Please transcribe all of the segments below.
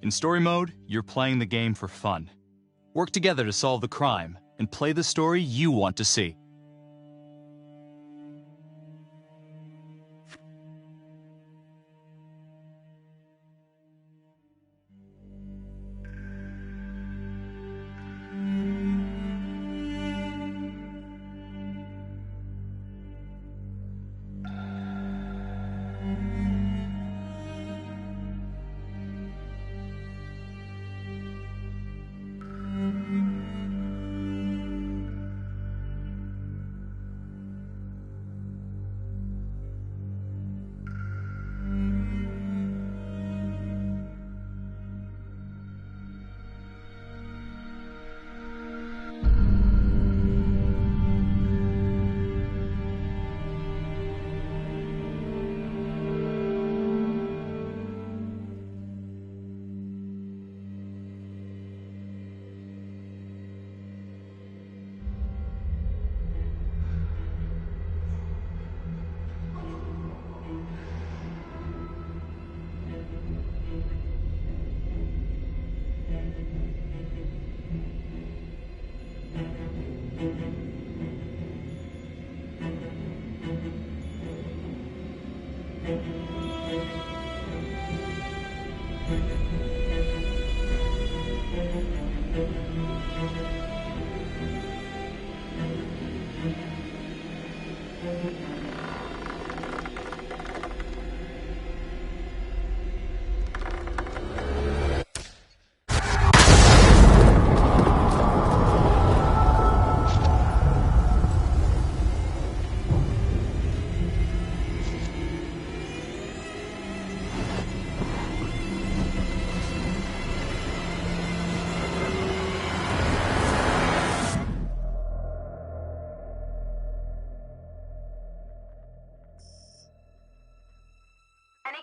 In story mode, you're playing the game for fun. Work together to solve the crime and play the story you want to see.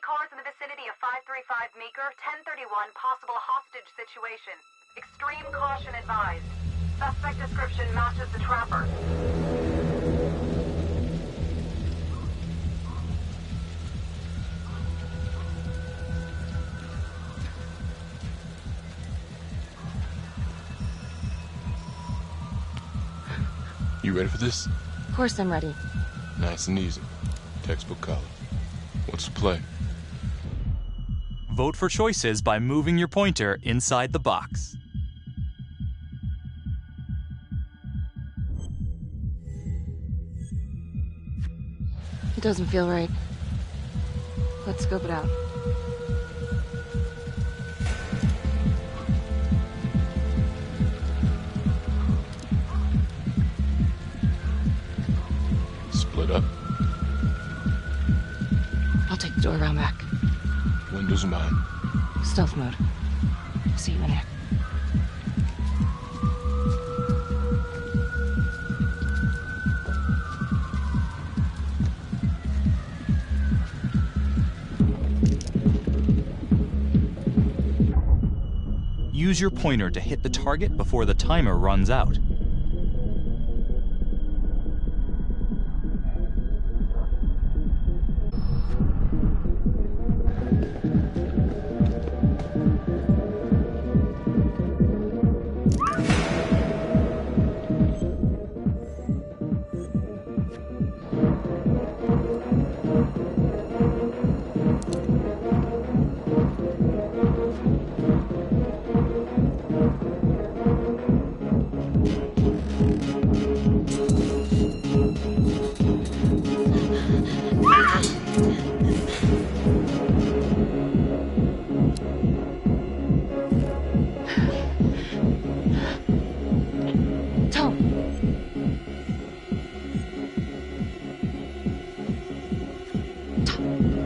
Cars in the vicinity of 535 Meeker, 1031, possible hostage situation. Extreme caution advised. Suspect description matches the trapper. You ready for this? Of course I'm ready. Nice and easy. Textbook color. What's the play? Vote for choices by moving your pointer inside the box. It doesn't feel right. Let's scope it out. Split up. I'll take the door around back. Windows are mine. Stealth mode. See you in there. Use your pointer to hit the target before the timer runs out.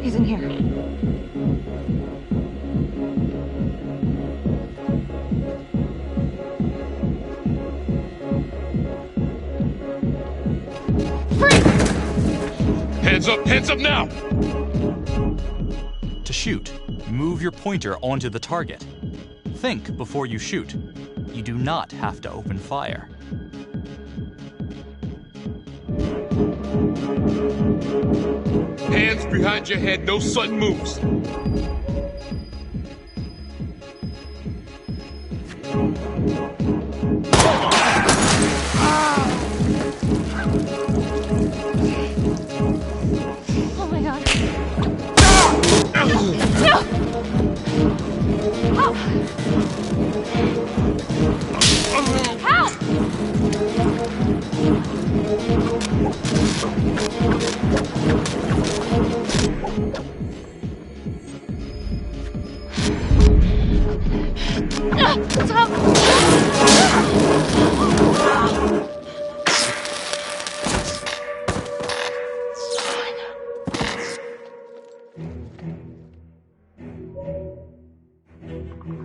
He's in here. Freeze! Hands up now! To shoot, move your pointer onto the target. Think before you shoot. You do not have to open fire. Hands behind your head, no sudden moves.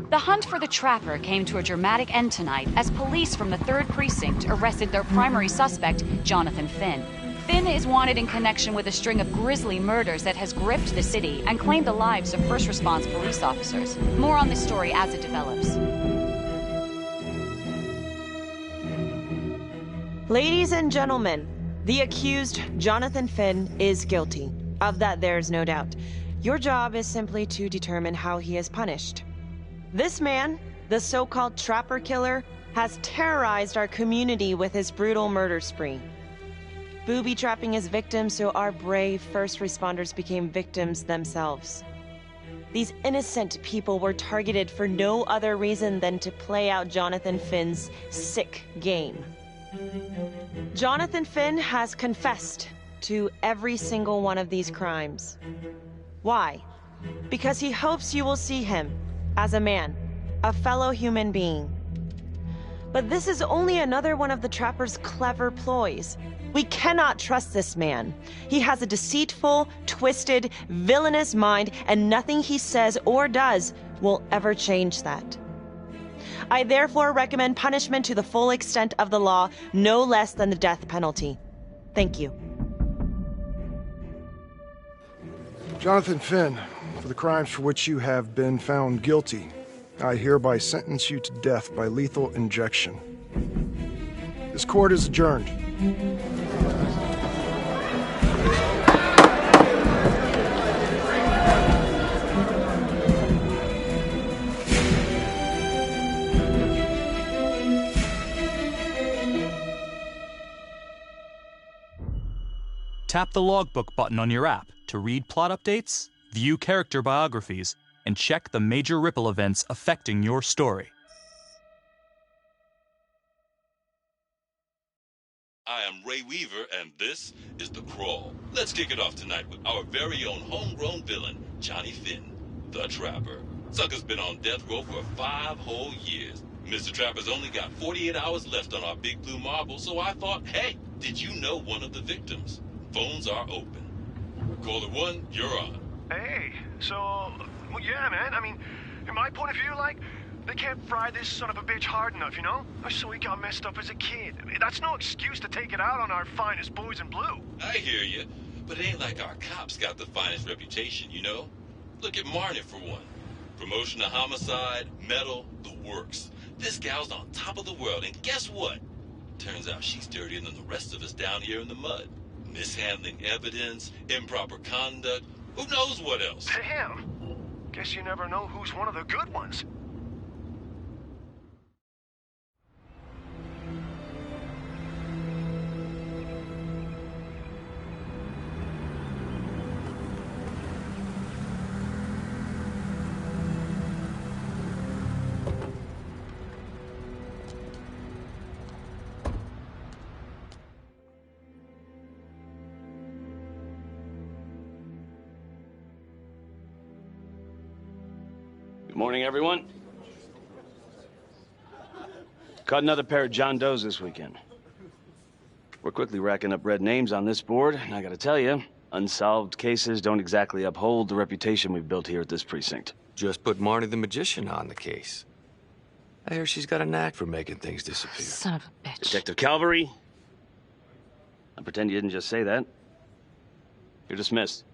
The hunt for the Trapper came to a dramatic end tonight as police from the 3rd Precinct arrested their primary suspect, Jonathan Finn. Finn is wanted in connection with a string of grisly murders that has gripped the city and claimed the lives of first response police officers. More on this story as it develops. Ladies and gentlemen, the accused, Jonathan Finn, is guilty. Of that, there is no doubt. Your job is simply to determine how he is punished. This man, the so-called Trapper Killer, has terrorized our community with his brutal murder spree. Booby-trapping his victims so our brave first responders became victims themselves. These innocent people were targeted for no other reason than to play out Jonathan Finn's sick game. Jonathan Finn has confessed to every single one of these crimes. Why? Because he hopes you will see him as a man, a fellow human being. But this is only another one of the Trapper's clever ploys. We cannot trust this man. He has a deceitful, twisted, villainous mind, and nothing he says or does will ever change that. I therefore recommend punishment to the full extent of the law, no less than the death penalty. Thank you. Jonathan Finn, for the crimes for which you have been found guilty, I hereby sentence you to death by lethal injection. This court is adjourned. Tap the logbook button on your app to read plot updates, view character biographies, and check the major ripple events affecting your story. I am Ray Weaver, and this is The Crawl. Let's kick it off tonight with our very own homegrown villain, Johnny Finn, the Trapper. Sucker's been on death row for 5 whole years. Mr. Trapper's only got 48 hours left on our big blue marble, so I thought, hey, did you know one of the victims? Phones are open. Caller 1, you're on. Hey, so, well, yeah, man, I mean, in my point of view, like, they can't fry this son of a bitch hard enough, you know? So he got messed up as a kid. I mean, that's no excuse to take it out on our finest boys in blue. I hear you, but it ain't like our cops got the finest reputation, you know? Look at Marnie, for one. Promotion to homicide, medal, the works. This gal's on top of the world, and guess what? Turns out she's dirtier than the rest of us down here in the mud. Mishandling evidence, improper conduct, who knows what else? Damn. Guess you never know who's one of the good ones. Good morning, everyone. Caught another pair of John Does this weekend. We're quickly racking up red names on this board, and I gotta tell you, unsolved cases don't exactly uphold the reputation we've built here at this precinct. Just put Marnie the Magician on the case. I hear she's got a knack for making things disappear. Son of a bitch. Detective Calvary, I pretend you didn't just say that. You're dismissed.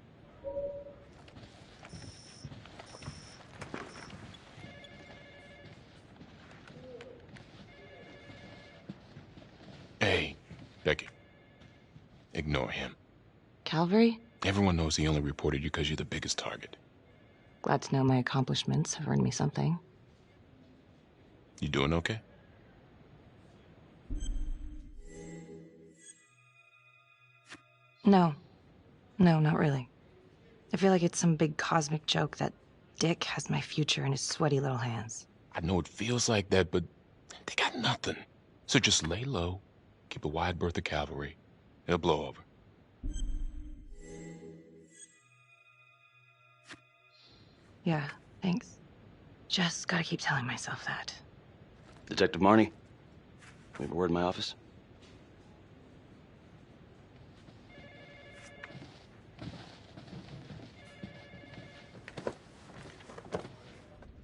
Hey, Becky. Ignore him. Calvary? Everyone knows he only reported you because you're the biggest target. Glad to know my accomplishments have earned me something. You doing okay? No. No, not really. I feel like it's some big cosmic joke that Dick has my future in his sweaty little hands. I know it feels like that, but they got nothing. So just lay low, keep a wide berth of cavalry. It'll blow over. Yeah, thanks. Just gotta keep telling myself that. Detective Marnie, we have a word in my office.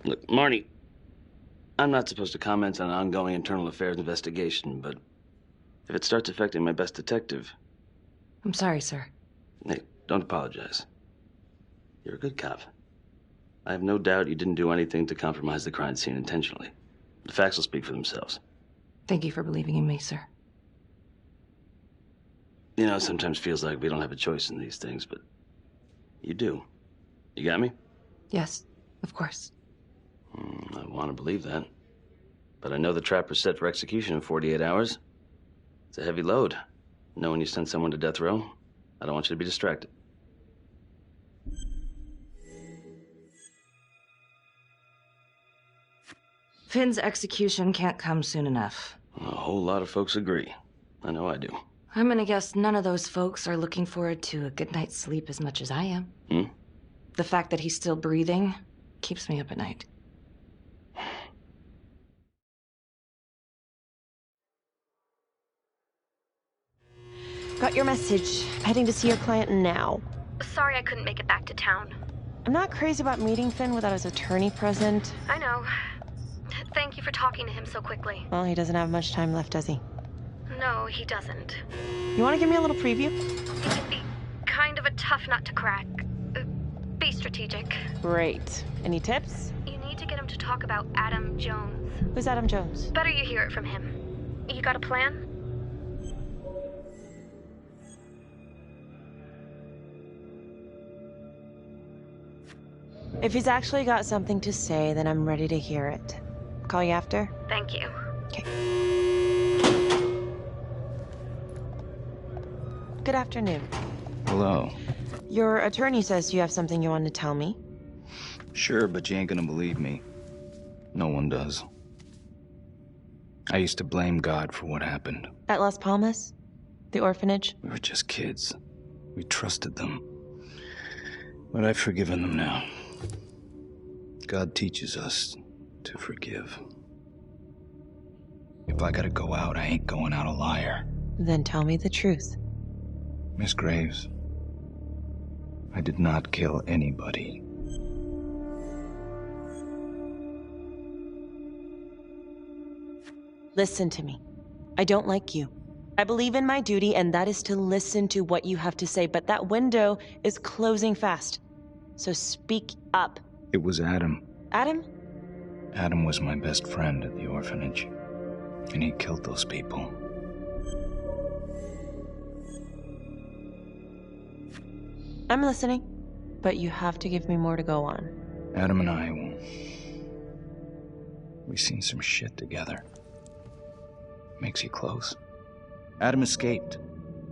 Look, Marnie, I'm not supposed to comment on an ongoing internal affairs investigation, but if it starts affecting my best detective... I'm sorry, sir. Hey, don't apologize. You're a good cop. I have no doubt you didn't do anything to compromise the crime scene intentionally. The facts will speak for themselves. Thank you for believing in me, sir. You know, it sometimes feels like we don't have a choice in these things, but you do. You got me? Yes, of course. I want to believe that. But I know the trapper's set for execution in 48 hours. It's a heavy load. Knowing you sent someone to death row, I don't want you to be distracted. Finn's execution can't come soon enough. A whole lot of folks agree. I know I do. I'm gonna guess none of those folks are looking forward to a good night's sleep as much as I am. The fact that he's still breathing keeps me up at night. Got your message. Heading to see your client now. Sorry I couldn't make it back to town. I'm not crazy about meeting Finn without his attorney present. I know. Thank you for talking to him so quickly. Well, he doesn't have much time left, does he? No, he doesn't. You want to give me a little preview? He can be kind of a tough nut to crack. Be strategic. Great. Any tips? You need to get him to talk about Adam Jones. Who's Adam Jones? Better you hear it from him. You got a plan? If he's actually got something to say, then I'm ready to hear it. Call you after? Thank you. Okay. Good afternoon. Hello. Your attorney says you have something you want to tell me. Sure, but you ain't gonna believe me. No one does. I used to blame God for what happened. At Las Palmas? The orphanage? We were just kids. We trusted them. But I've forgiven them now. God teaches us to forgive. If I gotta go out, I ain't going out a liar. Then tell me the truth. Miss Graves, I did not kill anybody. Listen to me. I don't like you. I believe in my duty, and that is to listen to what you have to say, but that window is closing fast. So speak up. It was Adam. Adam? Adam was my best friend at the orphanage, and he killed those people. I'm listening, but you have to give me more to go on. Adam and I, we've seen some shit together. Makes you close. Adam escaped,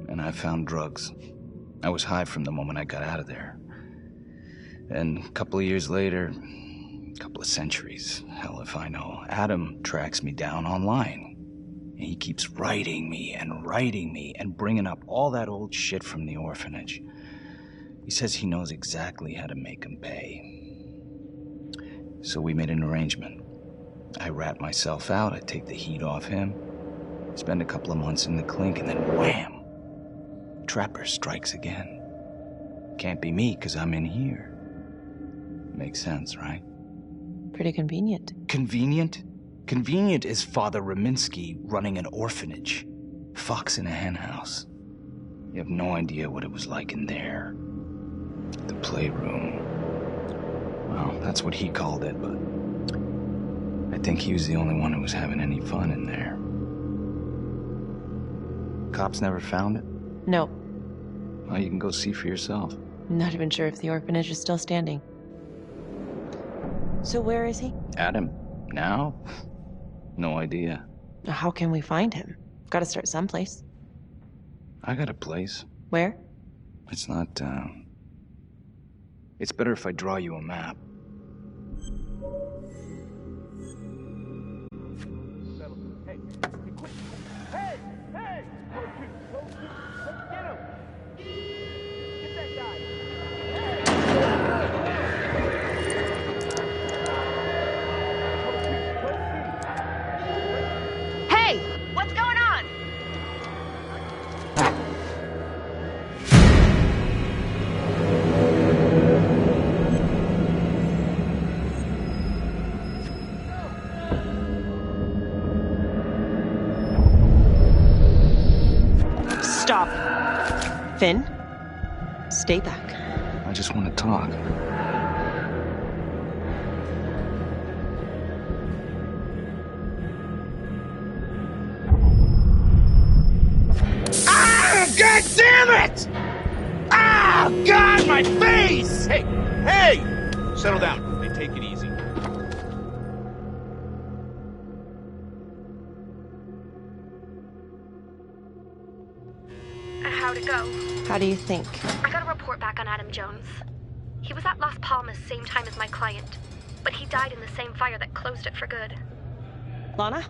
and I found drugs. I was high from the moment I got out of there. And a couple of years later, a couple of centuries, hell if I know, Adam tracks me down online. And he keeps writing me and bringing up all that old shit from the orphanage. He says he knows exactly how to make him pay. So we made an arrangement. I rat myself out, I take the heat off him, spend a couple of months in the clink, and then wham! Trapper strikes again. Can't be me, 'cause I'm in here. Makes sense, right? Pretty convenient. Convenient? Convenient is Father Raminsky running an orphanage. Fox in a henhouse. You have no idea what it was like in there. The playroom. Well, that's what he called it, but I think he was the only one who was having any fun in there. Cops never found it? No. Well, you can go see for yourself. I'm not even sure if the orphanage is still standing. So where is he? Adam? Now? No idea. How can we find him? Gotta start someplace. I got a place. Where? It's not, It's better if I draw you a map. Finn, stay back. I just want to talk. Ah! God damn it! Ah! God, my face! Hey! Hey! Settle down. They take it easy. How'd it go? How do you think? I got a report back on Adam Jones. He was at Las Palmas same time as my client, but he died in the same fire that closed it for good. Lana,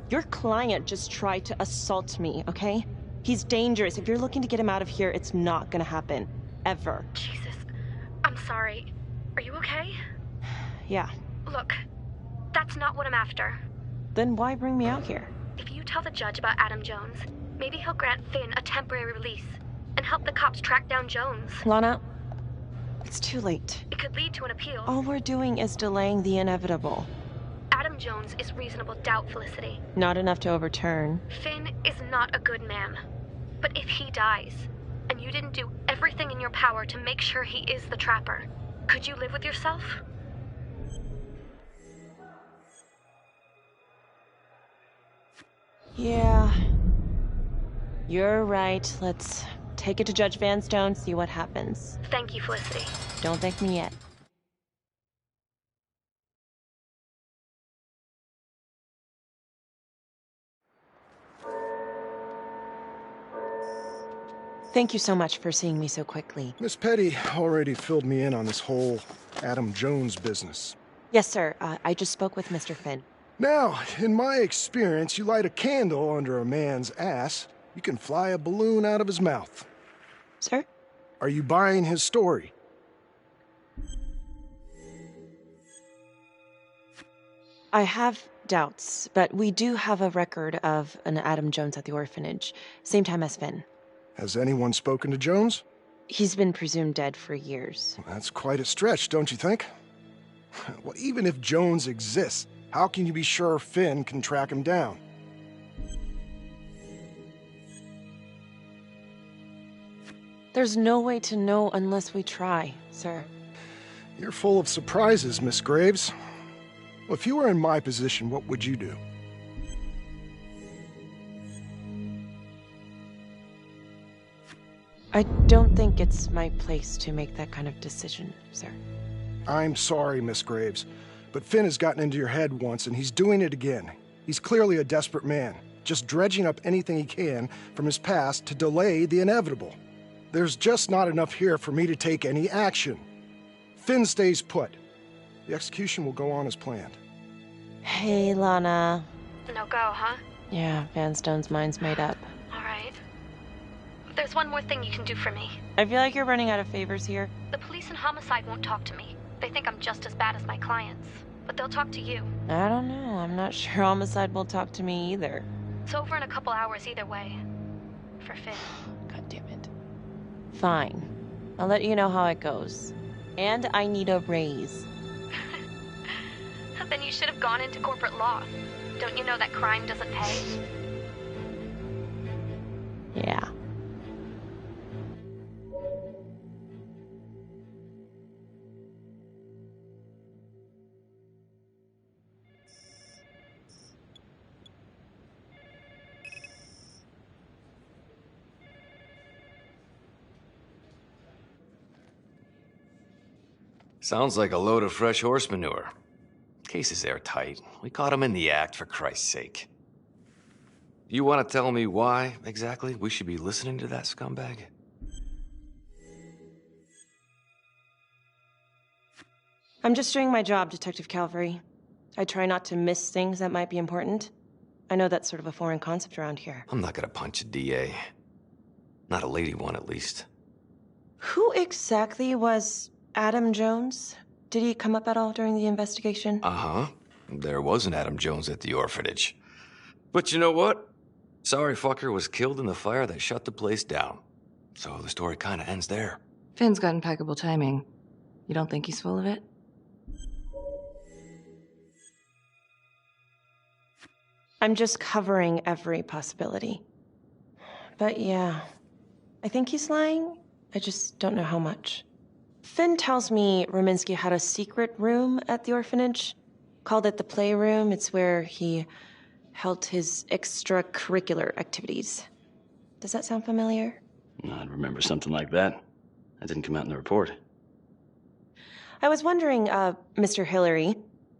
your client just tried to assault me, okay? He's dangerous. If you're looking to get him out of here, it's not gonna happen. Ever. Jesus. I'm sorry. Are you okay? Yeah. Look, that's not what I'm after. Then why bring me out here? If you tell the judge about Adam Jones, maybe he'll grant Finn a temporary release and help the cops track down Jones. Lana, it's too late. It could lead to an appeal. All we're doing is delaying the inevitable. Adam Jones is reasonable doubt, Felicity. Not enough to overturn. Finn is not a good man. But if he dies, and you didn't do everything in your power to make sure he is the Trapper, could you live with yourself? Yeah. You're right. Let's take it to Judge Vanstone, see what happens. Thank you, Felicity. Don't thank me yet. Thank you so much for seeing me so quickly. Miss Petty already filled me in on this whole Adam Jones business. Yes, sir. I just spoke with Mr. Finn. Now, in my experience, you light a candle under a man's ass, you can fly a balloon out of his mouth. Sir? Are you buying his story? I have doubts, but we do have a record of an Adam Jones at the orphanage, same time as Finn. Has anyone spoken to Jones? He's been presumed dead for years. That's quite a stretch, don't you think? Well, even if Jones exists, how can you be sure Finn can track him down? There's no way to know unless we try, sir. You're full of surprises, Miss Graves. Well, if you were in my position, what would you do? I don't think it's my place to make that kind of decision, sir. I'm sorry, Miss Graves, but Finn has gotten into your head once, and he's doing it again. He's clearly a desperate man, just dredging up anything he can from his past to delay the inevitable. There's just not enough here for me to take any action. Finn stays put. The execution will go on as planned. Hey, Lana. No go, huh? Yeah, Vanstone's mind's made up. All right. There's one more thing you can do for me. I feel like you're running out of favors here. The police and homicide won't talk to me. They think I'm just as bad as my clients. But they'll talk to you. I don't know. I'm not sure homicide will talk to me either. It's over in a couple hours either way. For Finn. God damn it. Fine. I'll let you know how it goes. And I need a raise. Then you should have gone into corporate law. Don't you know that crime doesn't pay? Yeah. Sounds like a load of fresh horse manure. Case is airtight. We caught him in the act, for Christ's sake. You want to tell me why, exactly, we should be listening to that scumbag? I'm just doing my job, Detective Calvary. I try not to miss things that might be important. I know that's sort of a foreign concept around here. I'm not gonna punch a DA. Not a lady one, at least. Who exactly was Adam Jones? Did he come up at all during the investigation? Uh-huh. There was an Adam Jones at the orphanage. But you know what? Sorry fucker was killed in the fire that shut the place down. So the story kind of ends there. Finn's got impeccable timing. You don't think he's full of it? I'm just covering every possibility. But yeah, I think he's lying. I just don't know how much. Finn tells me Rominsky had a secret room at the orphanage. Called it the playroom. It's where he held his extracurricular activities. Does that sound familiar? I'd remember something like that. That didn't come out in the report. I was wondering, Mr. Hillary,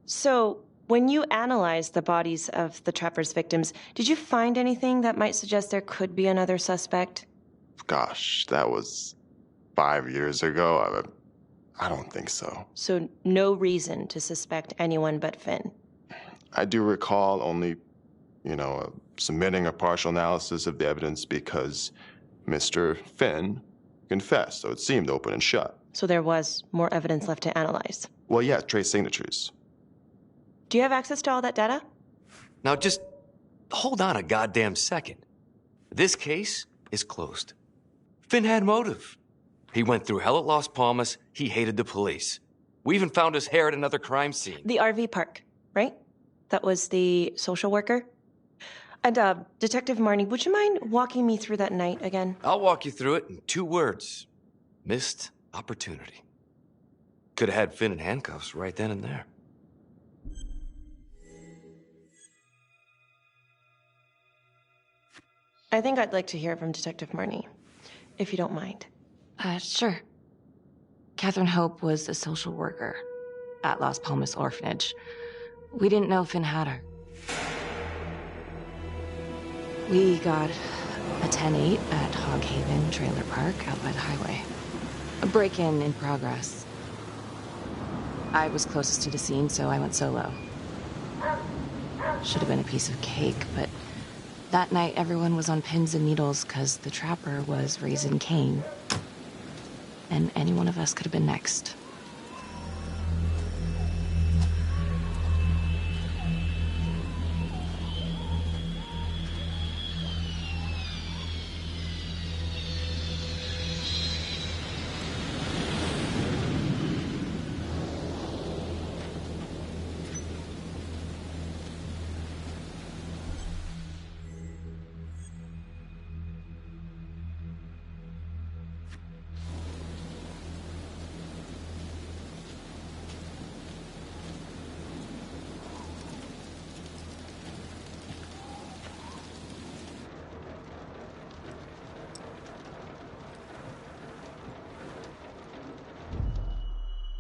so when you analyzed the bodies of the Trapper's victims, did you find anything that might suggest there could be another suspect? Gosh, that was 5 years ago. I don't think so. So no reason to suspect anyone but Finn? I do recall only, submitting a partial analysis of the evidence because Mr. Finn confessed, so it seemed open and shut. So there was more evidence left to analyze? Well, yeah, trace signatures. Do you have access to all that data? Now just hold on a goddamn second. This case is closed. Finn had motive. He went through hell at Las Palmas. He hated the police. We even found his hair at another crime scene. The RV park, right? That was the social worker? And, Detective Marnie, would you mind walking me through that night again? I'll walk you through it in 2 words. Missed opportunity. Could have had Finn in handcuffs right then and there. I think I'd like to hear from Detective Marnie, if you don't mind. Sure. Catherine Hope was a social worker at Las Palmas Orphanage. We didn't know Finn had her. We got a 10-8 at Hog Haven Trailer Park out by the highway. A break-in in progress. I was closest to the scene, so I went solo. Should have been a piece of cake, but that night everyone was on pins and needles because the Trapper was raising Cain. And any one of us could have been next.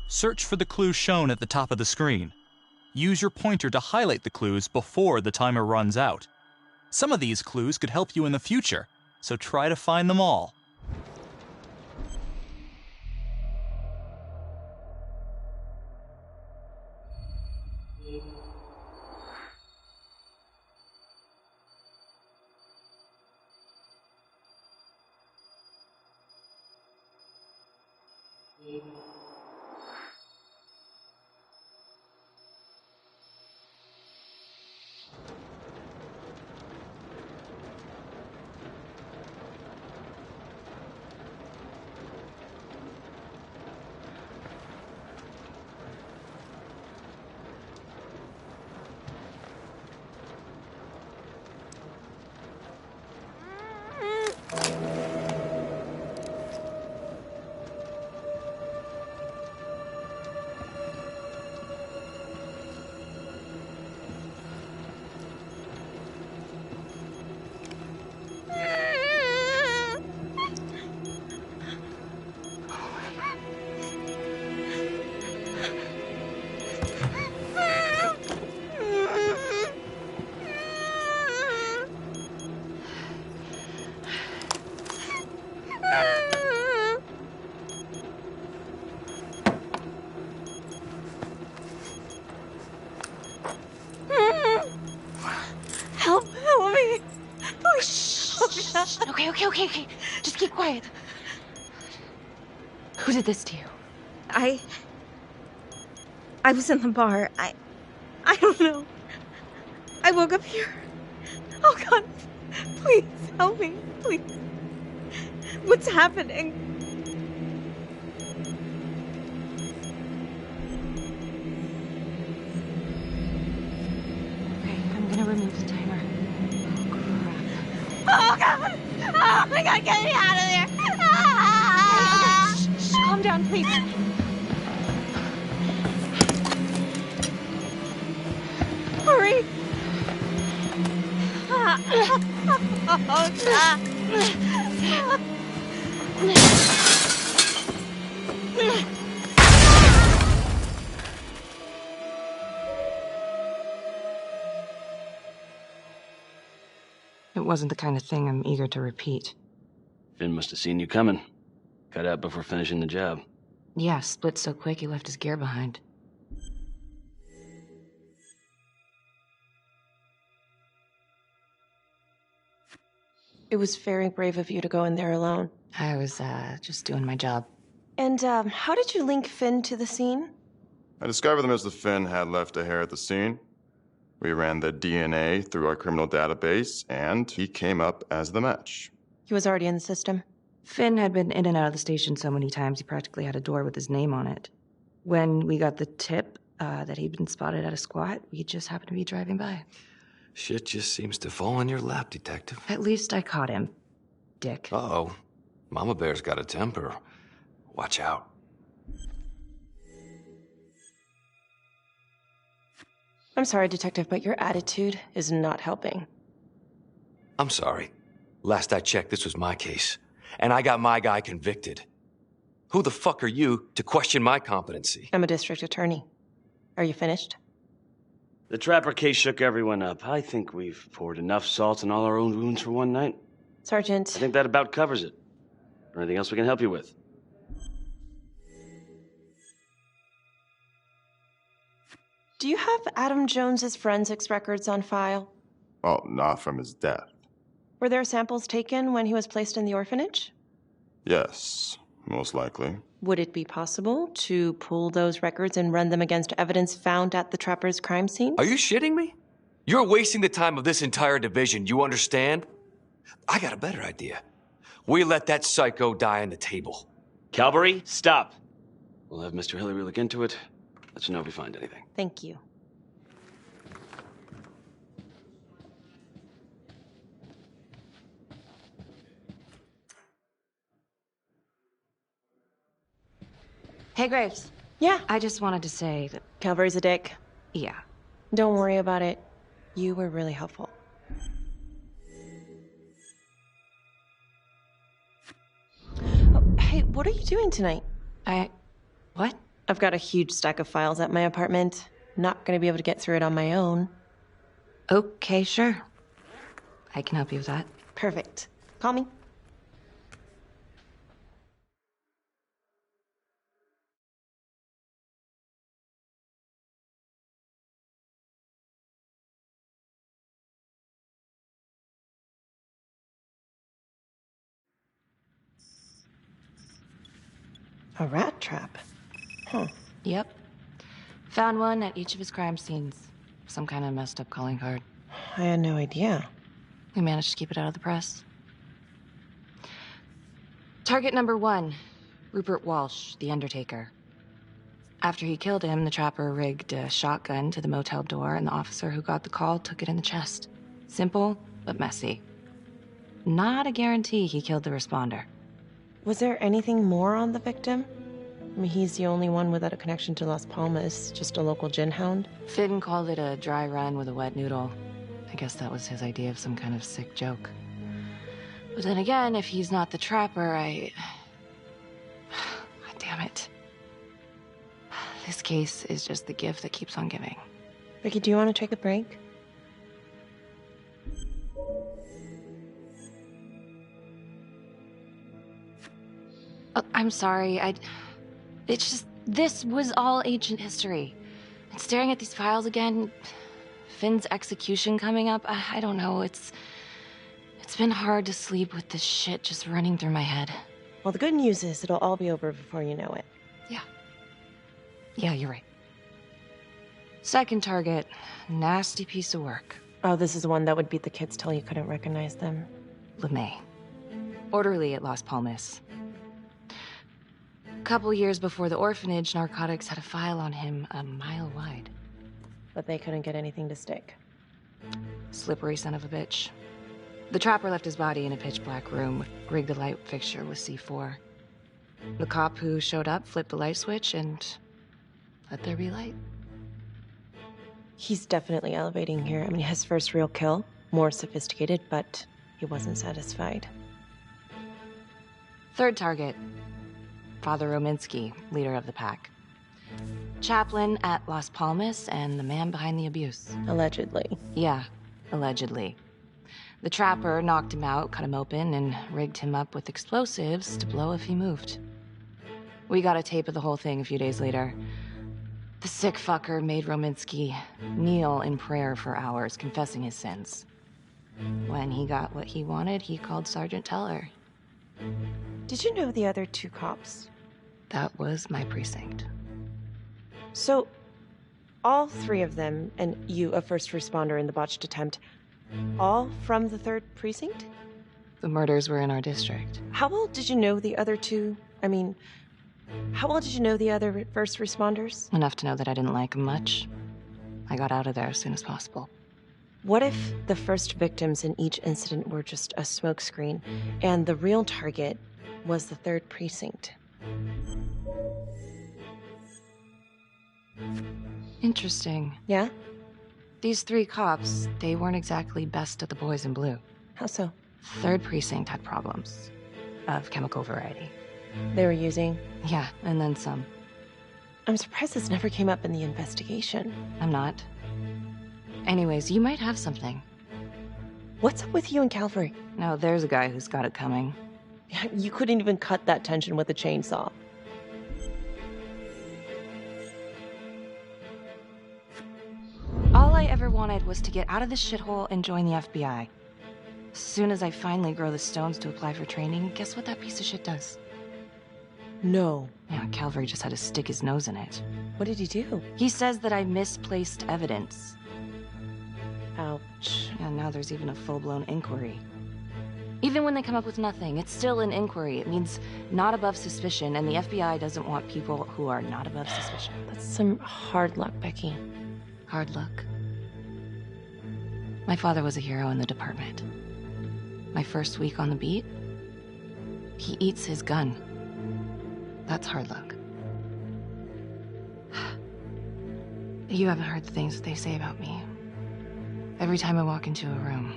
Search for the clues shown at the top of the screen. Use your pointer to highlight the clues before the timer runs out. Some of these clues could help you in the future, so try to find them all. Help me. Oh, shh. Okay. Just keep quiet. Who did this to you? I was in the bar. I don't know. I woke up here. Oh, God. Please, help me. Please. What's happening? Okay, I'm gonna remove the timer. Oh, God. Oh, my God. Get me out of there. down, please. Hurry. Oh, God. It wasn't the kind of thing I'm eager to repeat. Finn must have seen you coming. Cut out before finishing the job. Yeah, split so quick he left his gear behind. It was very brave of you to go in there alone. I was, just doing my job. And, how did you link Finn to the scene? I discovered them as the Finn had left a hair at the scene. We ran the DNA through our criminal database, and he came up as the match. He was already in the system. Finn had been in and out of the station so many times he practically had a door with his name on it. When we got the tip that he'd been spotted at a squat, we just happened to be driving by. Shit just seems to fall in your lap, Detective. At least I caught him, Dick. Uh-oh. Mama Bear's got a temper. Watch out. I'm sorry, Detective, but your attitude is not helping. I'm sorry. Last I checked, this was my case. And I got my guy convicted. Who the fuck are you to question my competency? I'm a district attorney. Are you finished? The Trapper case shook everyone up. I think we've poured enough salt in all our own wounds for one night. Sergeant. I think that about covers it. Or anything else we can help you with? Do you have Adam Jones's forensics records on file? Well, not from his death. Were there samples taken when he was placed in the orphanage? Yes, most likely. Would it be possible to pull those records and run them against evidence found at the Trapper's crime scene? Are you shitting me? You're wasting the time of this entire division, you understand? I got a better idea. We let that psycho die on the table. Calvary, stop. We'll have Mr. Hillary look into it. Let you know if we find anything. Thank you. Hey, Graves. Yeah? I just wanted to say that... Calvary's a dick. Yeah. Don't worry about it. You were really helpful. Oh, hey, what are you doing tonight? What? I've got a huge stack of files at my apartment. Not gonna be able to get through it on my own. Okay, sure. I can help you with that. Perfect. Call me. A rat trap. Huh. Yep. Found one at each of his crime scenes. Some kind of messed up calling card. I had no idea. We managed to keep it out of the press. Target number 1, Rupert Walsh, the Undertaker. After he killed him, the Trapper rigged a shotgun to the motel door, and the officer who got the call took it in the chest. Simple, but messy. Not a guarantee he killed the responder. Was there anything more on the victim? I mean, he's the only one without a connection to Las Palmas, just a local gin hound. Finn called it a dry run with a wet noodle. I guess that was his idea of some kind of sick joke. But then again, if he's not the Trapper, damn it. This case is just the gift that keeps on giving. Ricky, do you want to take a break? Oh, I'm sorry, it's just, this was all ancient history. And staring at these files again, Finn's execution coming up, I don't know, it's been hard to sleep with this shit just running through my head. Well, the good news is it'll all be over before you know it. Yeah, you're right. Second target, nasty piece of work. Oh, this is the one that would beat the kids till you couldn't recognize them. LeMay. Orderly at Las Palmas. A couple years before the orphanage, narcotics had a file on him a mile wide. But they couldn't get anything to stick. Slippery son of a bitch. The Trapper left his body in a pitch-black room, rigged a light fixture with C4. The cop who showed up flipped the light switch and let there be light. He's definitely elevating here. I mean, his first real kill, more sophisticated, but he wasn't satisfied. Third target, Father Rominsky, leader of the pack. Chaplain at Las Palmas and the man behind the abuse. Allegedly. Yeah, allegedly. The trapper knocked him out, cut him open, and rigged him up with explosives to blow if he moved. We got a tape of the whole thing a few days later. The sick fucker made Rominsky kneel in prayer for hours, confessing his sins. When he got what he wanted, he called Sergeant Teller. Did you know the other 2 cops? That was my precinct. So, all 3 of them, and you, a first responder in the botched attempt, all from the 3rd precinct? The murders were in our district. How well did you know the other 2? I mean, how well did you know the other first responders? Enough to know that I didn't like them much. I got out of there as soon as possible. What if the first victims in each incident were just a smokescreen, and the real target was the 3rd precinct? Interesting. Yeah? These 3 cops, they weren't exactly best of the boys in blue. How so? 3rd precinct had problems. Of chemical variety. They were using? Yeah, and then some. I'm surprised this never came up in the investigation. I'm not. Anyways, you might have something. What's up with you and Calvary? No, there's a guy who's got it coming. You couldn't even cut that tension with a chainsaw. All I ever wanted was to get out of this shithole and join the FBI. As soon as I finally grow the stones to apply for training, guess what that piece of shit does? No. Yeah, Calvary just had to stick his nose in it. What did he do? He says that I misplaced evidence. Ouch. And now there's even a full-blown inquiry. Even when they come up with nothing, it's still an inquiry. It means not above suspicion, and the FBI doesn't want people who are not above suspicion. That's some hard luck, Becky. Hard luck? My father was a hero in the department. My first week on the beat, he eats his gun. That's hard luck. You haven't heard the things they say about me. Every time I walk into a room,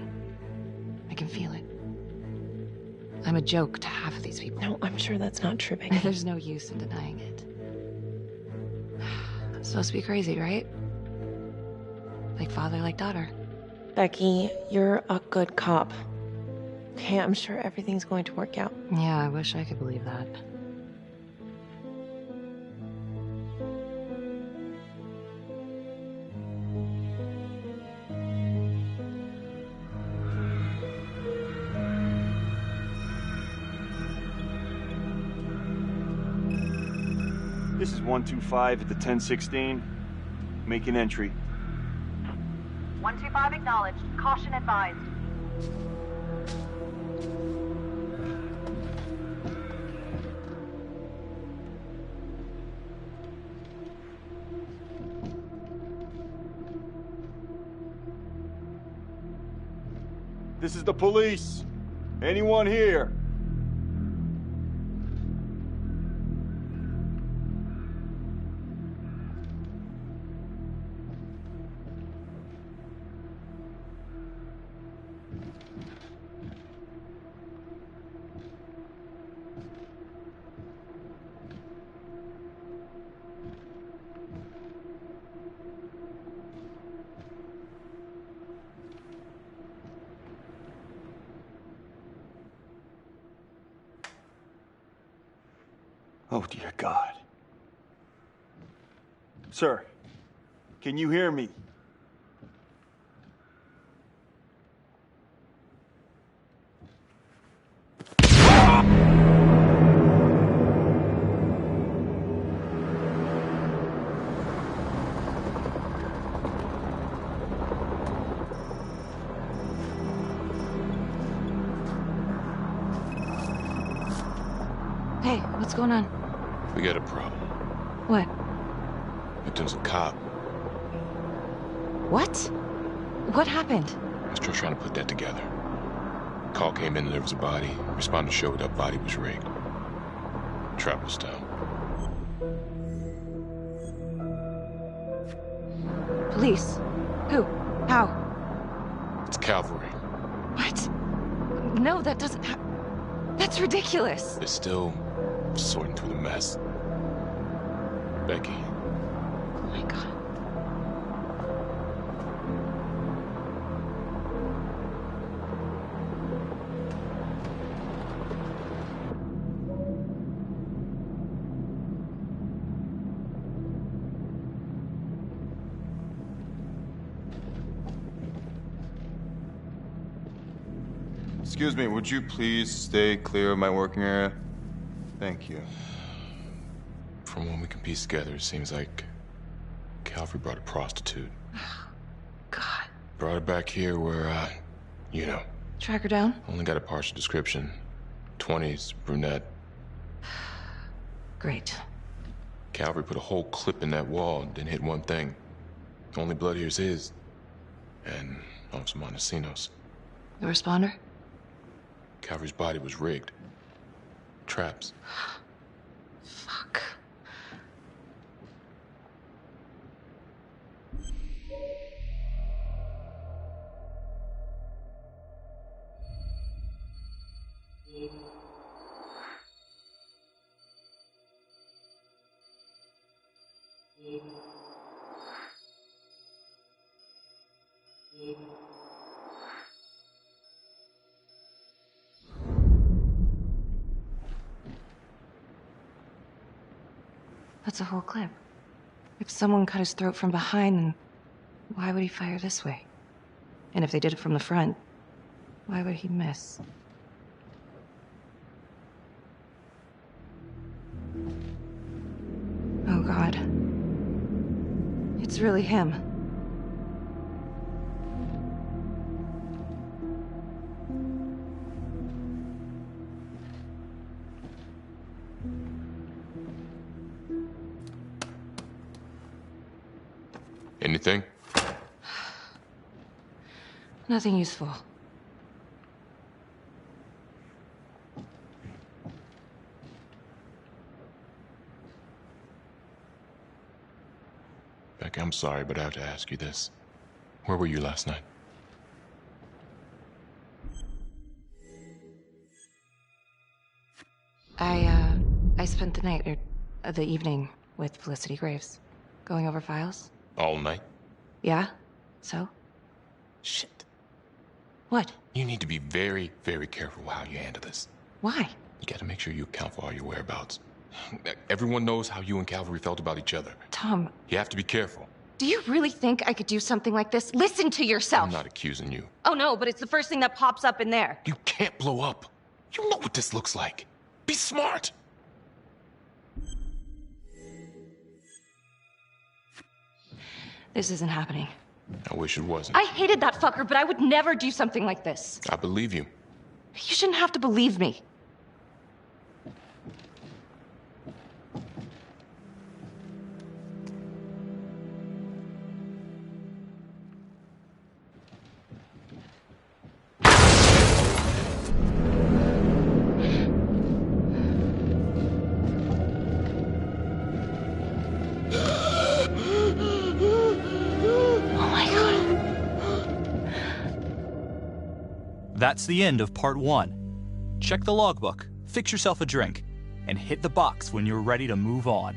I can feel it. I'm a joke to half of these people. No, I'm sure that's not true, Becky. There's no use in denying it. I'm supposed to be crazy, right? Like father, like daughter. Becky, you're a good cop. Okay, I'm sure everything's going to work out. Yeah, I wish I could believe that. This is 125 at the 1016. Make an entry. 125 acknowledged. Caution advised. This is the police. Anyone here? Oh, dear God. Sir, can you hear me? Hey, what's going on? We got a problem. What? Victim's a cop. What? What happened? I was still trying to put that together. Call came in and there was a body. Responder showed up, body was rigged. Trapper's Town. Police? Who? How? It's cavalry. What? No, that doesn't That's ridiculous. They're still sorting through the mess. Becky. Oh my God. Excuse me, would you please stay clear of my working area? Thank you. From what we can piece together, it seems like Calvary brought a prostitute. God. Brought her back here where, you know. Track her down? Only got a partial description. 20s, brunette. Great. Calvary put a whole clip in that wall and didn't hit one thing. Only blood here's his. And on some Montesinos. The responder? Calvary's body was rigged. Traps. Fuck. That's a whole clip. If someone cut his throat from behind, then why would he fire this way? And if they did it from the front, why would he miss? Oh, God. It's really him. Anything? Nothing useful. Becky, I'm sorry, but I have to ask you this. Where were you last night? I spent the night, or the evening, with Felicity Graves. Going over files. All night? Yeah? So? Shit. What? You need to be very, very careful how you handle this. Why? You gotta make sure you account for all your whereabouts. Everyone knows how you and Calvary felt about each other. Tom. You have to be careful. Do you really think I could do something like this? Listen to yourself! I'm not accusing you. Oh no, but it's the first thing that pops up in there. You can't blow up. You know what this looks like. Be smart. This isn't happening. I wish it wasn't. I hated that fucker, but I would never do something like this. I believe you. You shouldn't have to believe me. That's the end of part 1. Check the logbook, fix yourself a drink, and hit the box when you're ready to move on.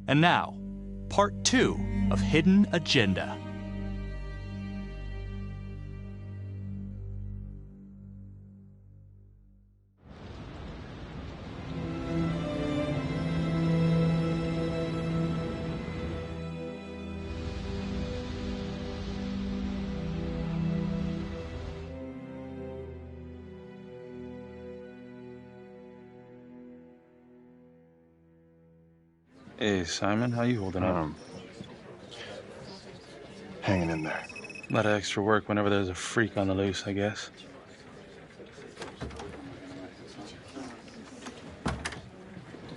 And now, part 2 of Hidden Agenda. Hey, Simon, how you holding up? Hanging in there. A lot of extra work whenever there's a freak on the loose, I guess.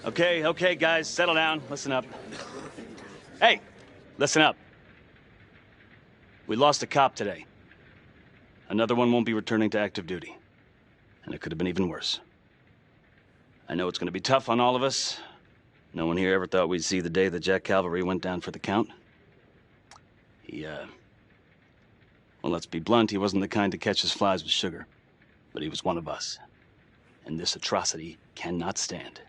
Okay, guys, settle down. Listen up. Hey, listen up. We lost a cop today. Another one won't be returning to active duty. And it could have been even worse. I know it's going to be tough on all of us. No one here ever thought we'd see the day that Jack Calvary went down for the count. Well, let's be blunt, he wasn't the kind to catch his flies with sugar. But he was one of us. And this atrocity cannot stand.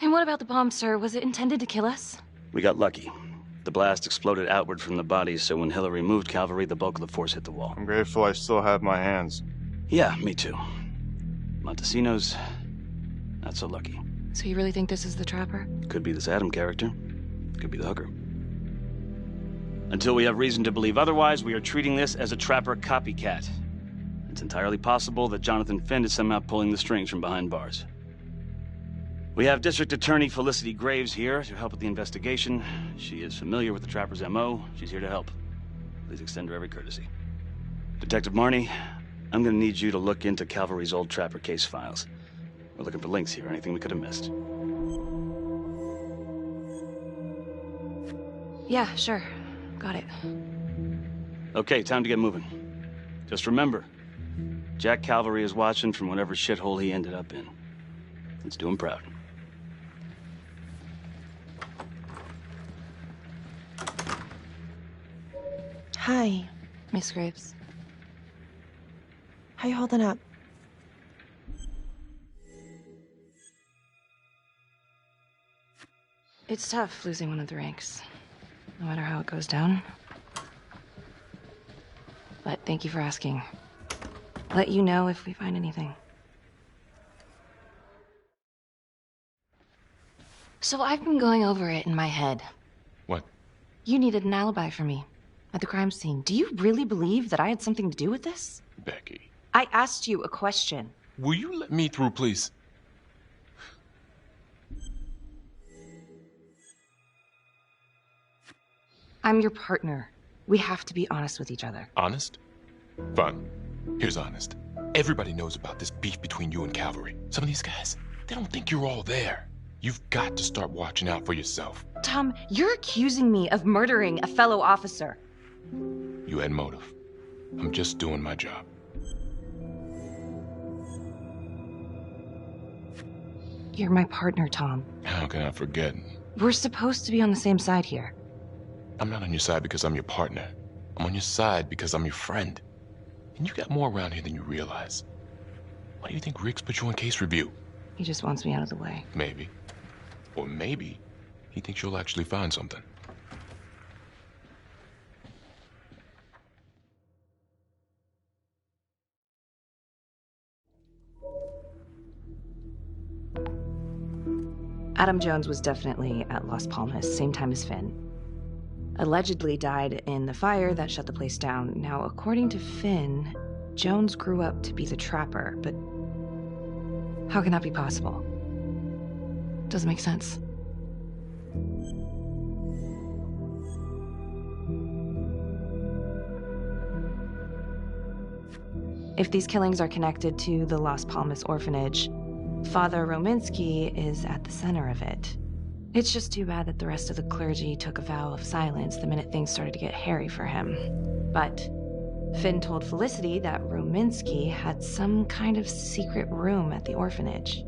And what about the bomb, sir? Was it intended to kill us? We got lucky. The blast exploded outward from the bodies, so when Hillary moved Calvary, the bulk of the force hit the wall. I'm grateful I still have my hands. Yeah, me too. Montesinos, not so lucky. So you really think this is the Trapper? Could be this Adam character. Could be the hooker. Until we have reason to believe otherwise, we are treating this as a Trapper copycat. It's entirely possible that Jonathan Finn is somehow pulling the strings from behind bars. We have District Attorney Felicity Graves here to help with the investigation. She is familiar with the Trapper's MO. She's here to help. Please extend her every courtesy. Detective Marnie, I'm gonna need you to look into Calvary's old Trapper case files. We're looking for links here, anything we could have missed. Yeah, sure. Got it. Okay, time to get moving. Just remember, Jack Calvary is watching from whatever shithole he ended up in. Let's do him proud. Hi, Miss Graves. how you holding up? It's tough losing one of the ranks, no matter how it goes down. But thank you for asking. Let you know if we find anything. So I've been going over it in my head. What? You needed an alibi for me at the crime scene. Do you really believe that I had something to do with this? Becky. I asked you a question. Will you let me through, please? I'm your partner. We have to be honest with each other. Honest? Fine. Here's honest. Everybody knows about this beef between you and Calvary. Some of these guys, they don't think you're all there. You've got to start watching out for yourself. Tom, you're accusing me of murdering a fellow officer. You had motive. I'm just doing my job. You're my partner, Tom. How can I forget? We're supposed to be on the same side here. I'm not on your side because I'm your partner. I'm on your side because I'm your friend. And you got more around here than you realize. Why do you think Riggs put you on case review? He just wants me out of the way. Maybe. Or maybe he thinks you'll actually find something. Adam Jones was definitely at Las Palmas, same time as Finn. Allegedly died in the fire that shut the place down. Now, according to Finn, Jones grew up to be the Trapper, but how can that be possible? Doesn't make sense. If these killings are connected to the Las Palmas orphanage, Father Rominsky is at the center of it. It's just too bad that the rest of the clergy took a vow of silence the minute things started to get hairy for him. But Finn told Felicity that Rominsky had some kind of secret room at the orphanage.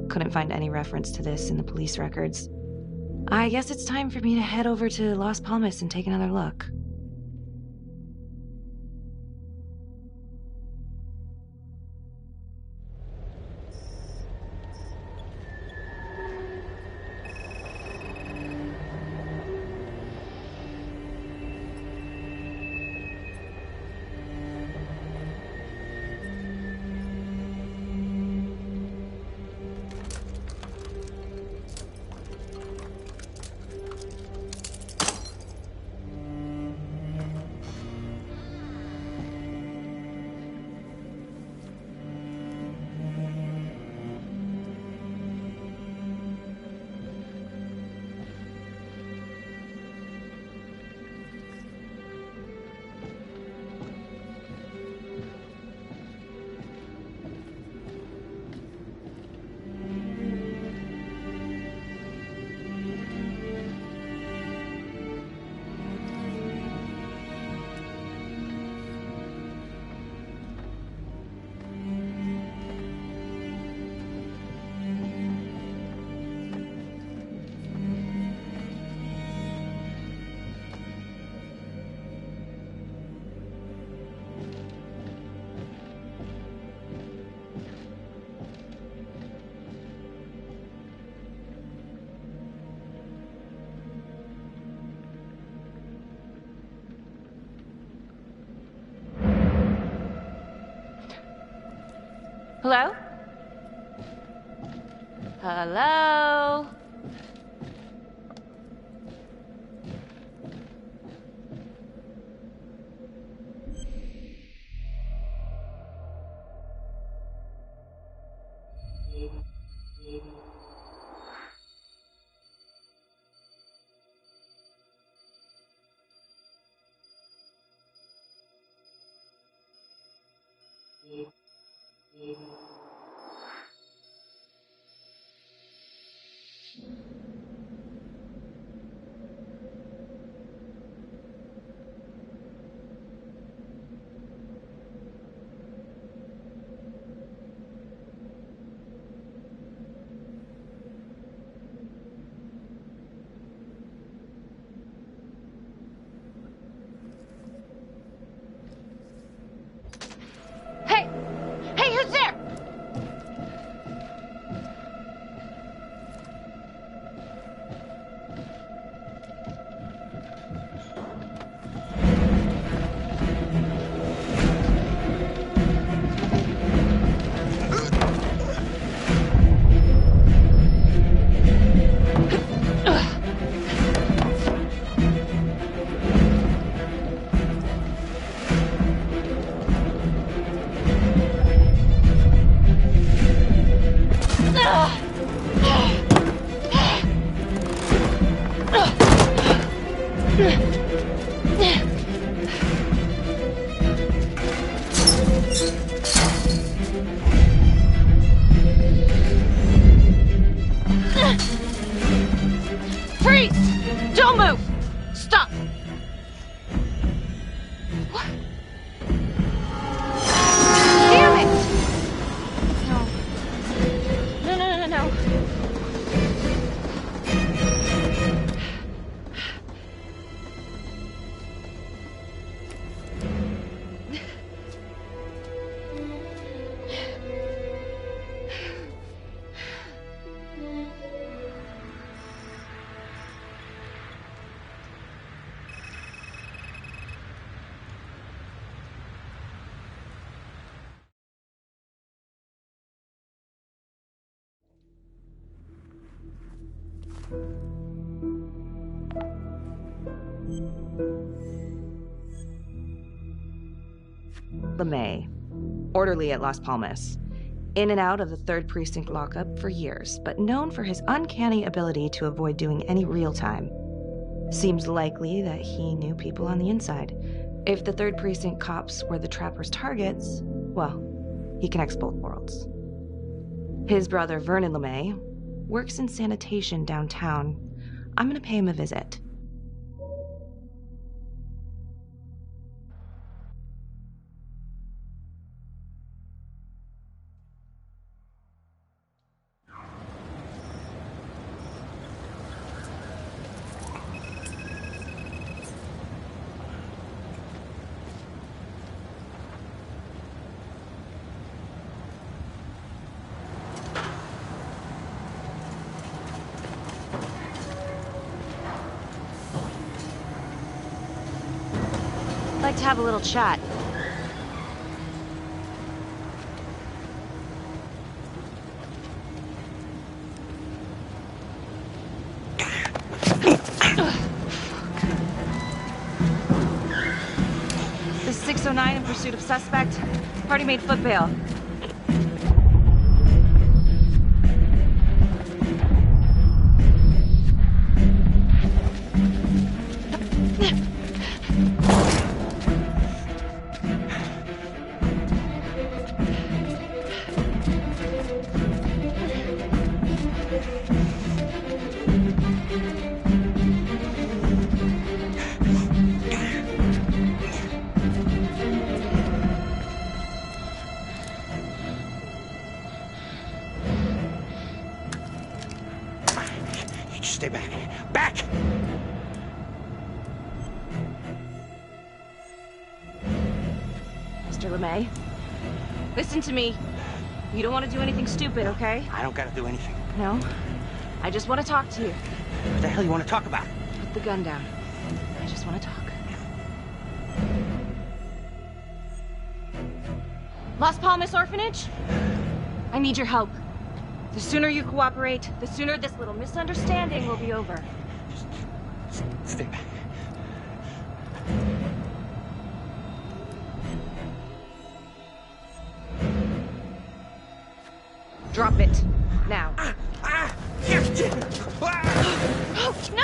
Couldn't find any reference to this in the police records. I guess it's time for me to head over to Las Palmas and take another look. Hello? Hello? Hey! Hey, who's there? Freeze! Don't move! Stop! What? Damn it! No. No. LeMay, orderly at Las Palmas. In and out of the 3rd Precinct lockup for years, but known for his uncanny ability to avoid doing any real time. Seems likely that he knew people on the inside. If the 3rd Precinct cops were the Trapper's targets, well, he connects both worlds. His brother, Vernon LeMay, works in sanitation downtown. I'm gonna pay him a visit. I'd like to have a little chat. This is 609 in pursuit of suspect. Party made foot bail. Stay back. Back! Mr. LeMay, listen to me. You don't want to do anything stupid, okay? I don't gotta do anything. No? I just want to talk to you. What the hell you want to talk about? Put the gun down. I just want to talk. Las Palmas Orphanage? I need your help. The sooner you cooperate, the sooner this little misunderstanding will be over. Stay back. Drop it. Now. Oh, no!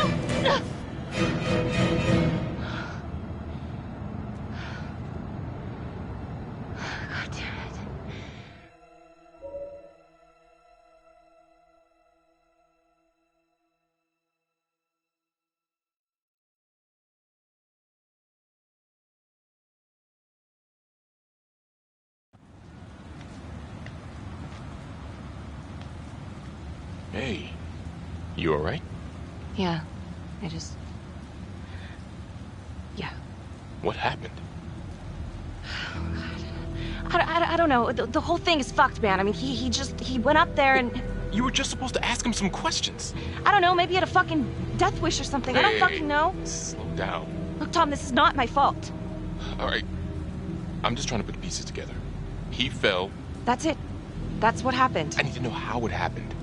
God damn it. Hey, you all right? Yeah, I just... Yeah. What happened? I don't know. The whole thing is fucked, man. I mean, he went up there and... You were just supposed to ask him some questions. I don't know, maybe he had a fucking death wish or something. Hey, I don't fucking know. Slow down. Look, Tom, this is not my fault. All right. I'm just trying to put the pieces together. He fell. That's it. That's what happened. I need to know how it happened.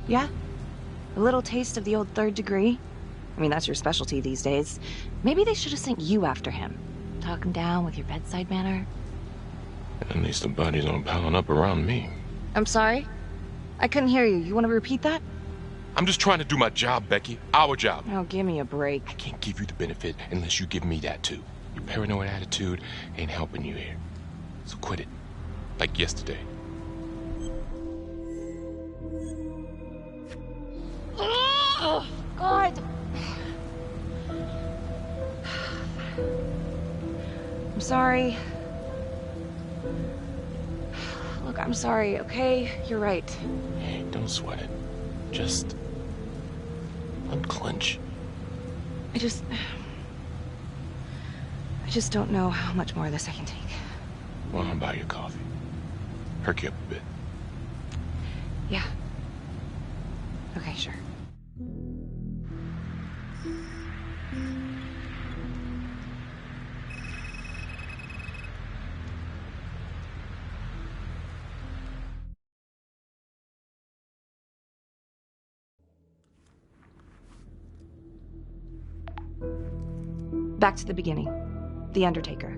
Yeah? A little taste of the old third degree? I mean, that's your specialty these days. Maybe they should have sent you after him. Talk him down with your bedside manner. At least the bodies aren't piling up around me. I'm sorry? I couldn't hear you. You want to repeat that? I'm just trying to do my job, Becky. Our job. Oh, give me a break. I can't give you the benefit unless you give me that too. Your paranoid attitude ain't helping you here. So quit it. Like yesterday. Oh, God. I'm sorry. Look, I'm sorry, okay? You're right. Hey, don't sweat it. Just unclench. I just don't know how much more of this I can take. Well, I'll buy you coffee. Perk you up a bit. Yeah. Okay, sure. Back to the beginning. The Undertaker.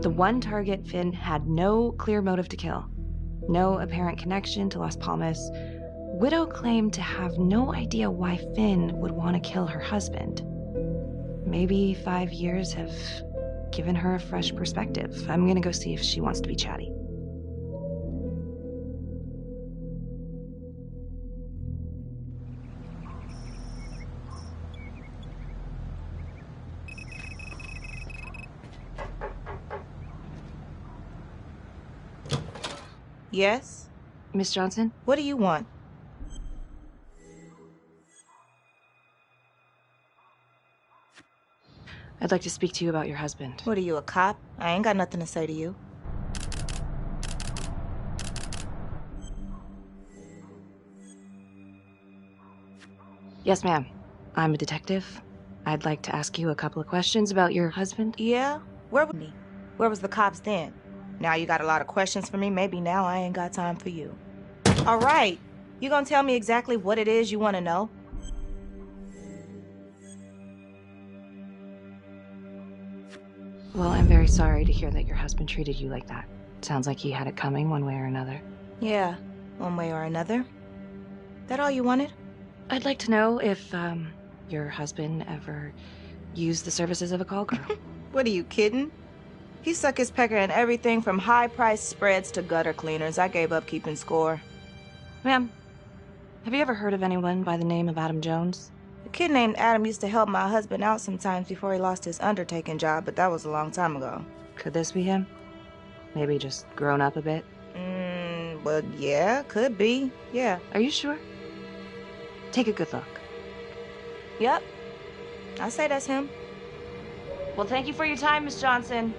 The one target Finn had no clear motive to kill. No apparent connection to Las Palmas. Widow claimed to have no idea why Finn would want to kill her husband. Maybe 5 years have given her a fresh perspective. I'm gonna go see if she wants to be chatty. Yes? Miss Johnson? What do you want? I'd like to speak to you about your husband. What are you, a cop? I ain't got nothing to say to you. Yes, ma'am. I'm a detective. I'd like to ask you a couple of questions about your husband. Yeah? Where was he? Where was the cops then? Now you got a lot of questions for me. Maybe now I ain't got time for you. All right. You gonna tell me exactly what it is you want to know? Well, I'm very sorry to hear that your husband treated you like that. Sounds like he had it coming one way or another. Yeah, one way or another. That all you wanted? I'd like to know if, your husband ever used the services of a call girl. What are you kidding? He suck his pecker in everything from high-priced spreads to gutter cleaners. I gave up keeping score. Ma'am, have you ever heard of anyone by the name of Adam Jones? A kid named Adam used to help my husband out sometimes before he lost his undertaking job, but that was a long time ago. Could this be him? Maybe just grown up a bit? Well, yeah, could be. Yeah. Are you sure? Take a good look. Yep. I say that's him. Well, thank you for your time, Miss Johnson.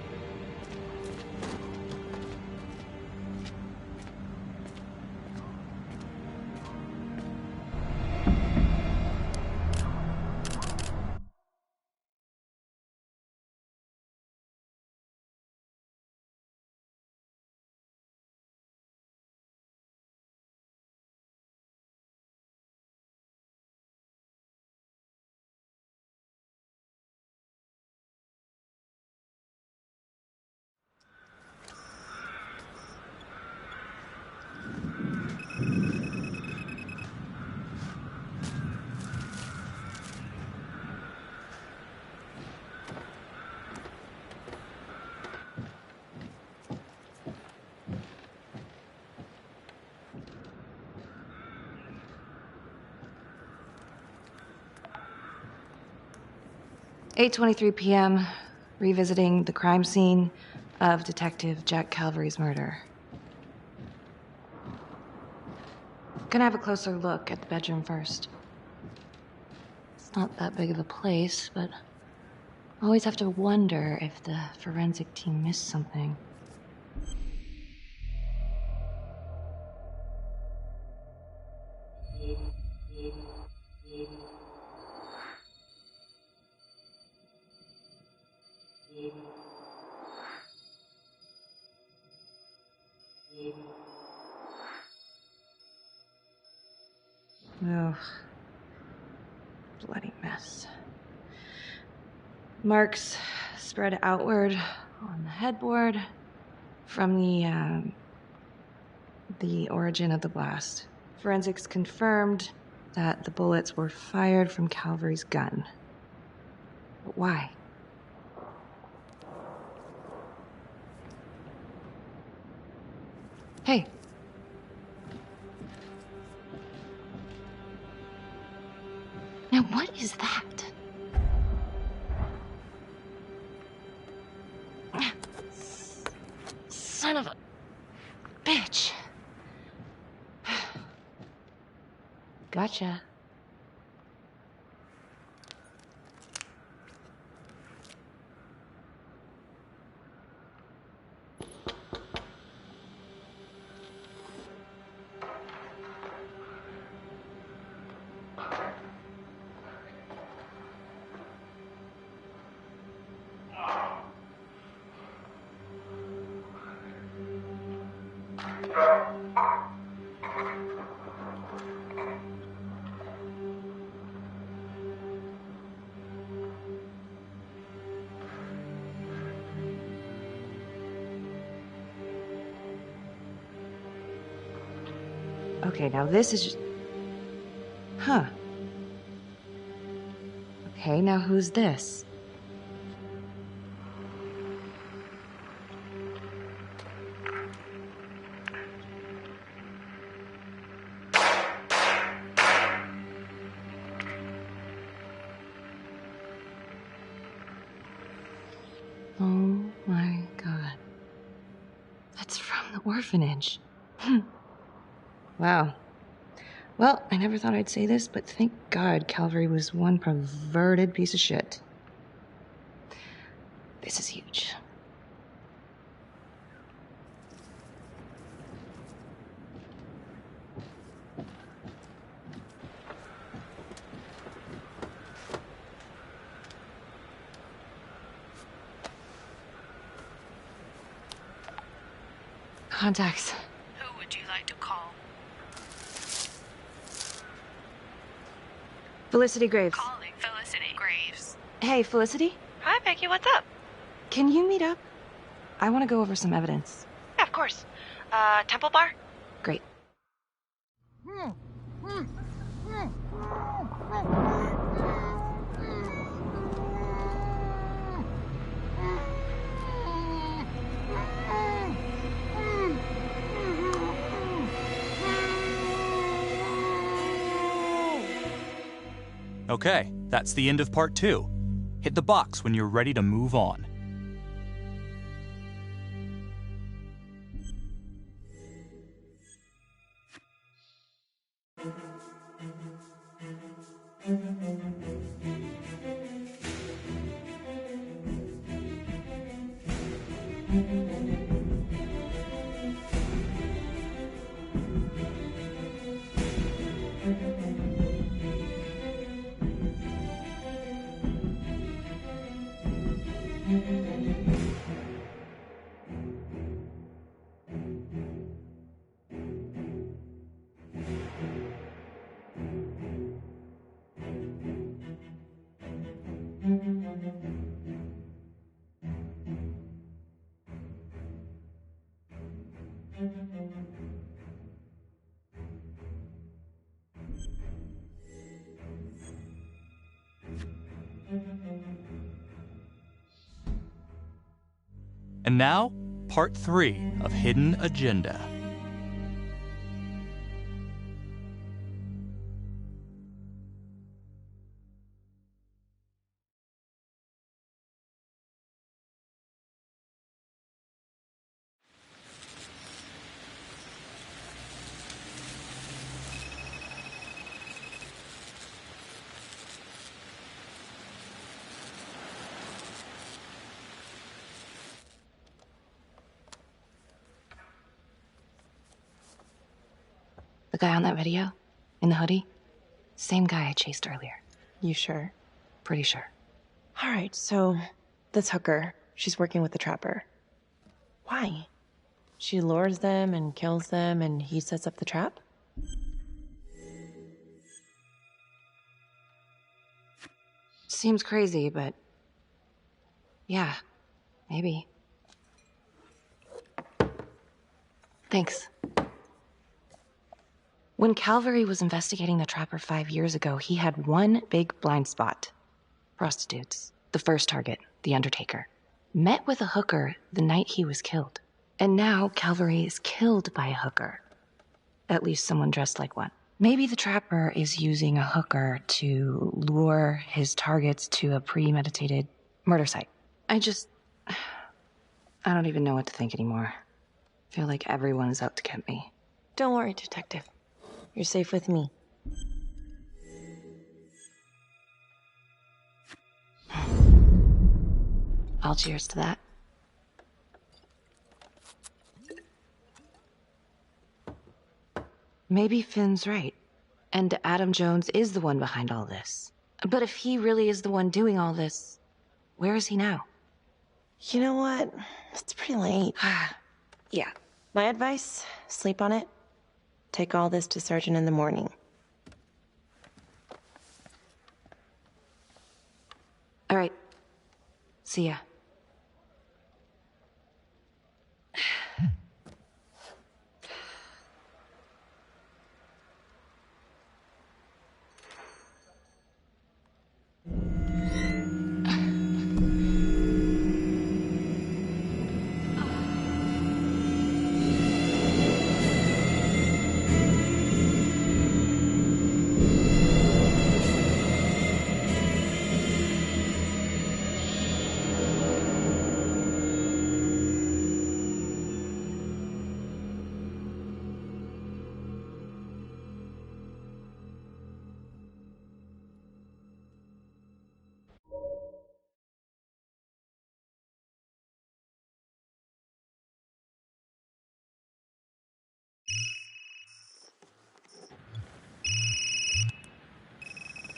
8:23 p.m., revisiting the crime scene of Detective Jack Calvary's murder. Gonna have a closer look at the bedroom first. It's not that big of a place, but I always have to wonder if the forensic team missed something. Oh, bloody mess. Marks spread outward on the headboard from the origin of the blast. Forensics confirmed that the bullets were fired from Calvary's gun. But why? Hey. Now what is that? Son of a bitch. Gotcha. Okay, now this is just... Huh. Okay, now who's this? Oh my God. That's from the orphanage. Wow. Well, I never thought I'd say this, but thank God Calvary was one perverted piece of shit. This is huge. Contacts. Who would you like to call? Felicity Graves. Calling Felicity Graves. Hey, Felicity? Hi, Becky. What's up? Can you meet up? I want to go over some evidence. Yeah, of course. Temple Bar? Great. Okay, that's the end of part 2. Hit the box when you're ready to move on. And now, part 3 of Hidden Agenda. guy on that video? In the hoodie? Same guy I chased earlier. You sure? Pretty sure. All right, so this hooker, she's working with the trapper. Why? She lures them and kills them, and he sets up the trap? Seems crazy, but yeah, maybe. Thanks. When Calvary was investigating the trapper 5 years ago, he had one big blind spot. Prostitutes. The first target, the Undertaker. Met with a hooker the night he was killed. And now Calvary is killed by a hooker. At least someone dressed like one. Maybe the trapper is using a hooker to lure his targets to a premeditated murder site. I don't even know what to think anymore. I feel like everyone is out to get me. Don't worry, Detective. You're safe with me. I'll cheers to that. Maybe Finn's right, and Adam Jones is the one behind all this. But if he really is the one doing all this, where is he now? You know what? It's pretty late. Yeah. My advice, sleep on it. Take all this to Sergeant in the morning. All right. See ya.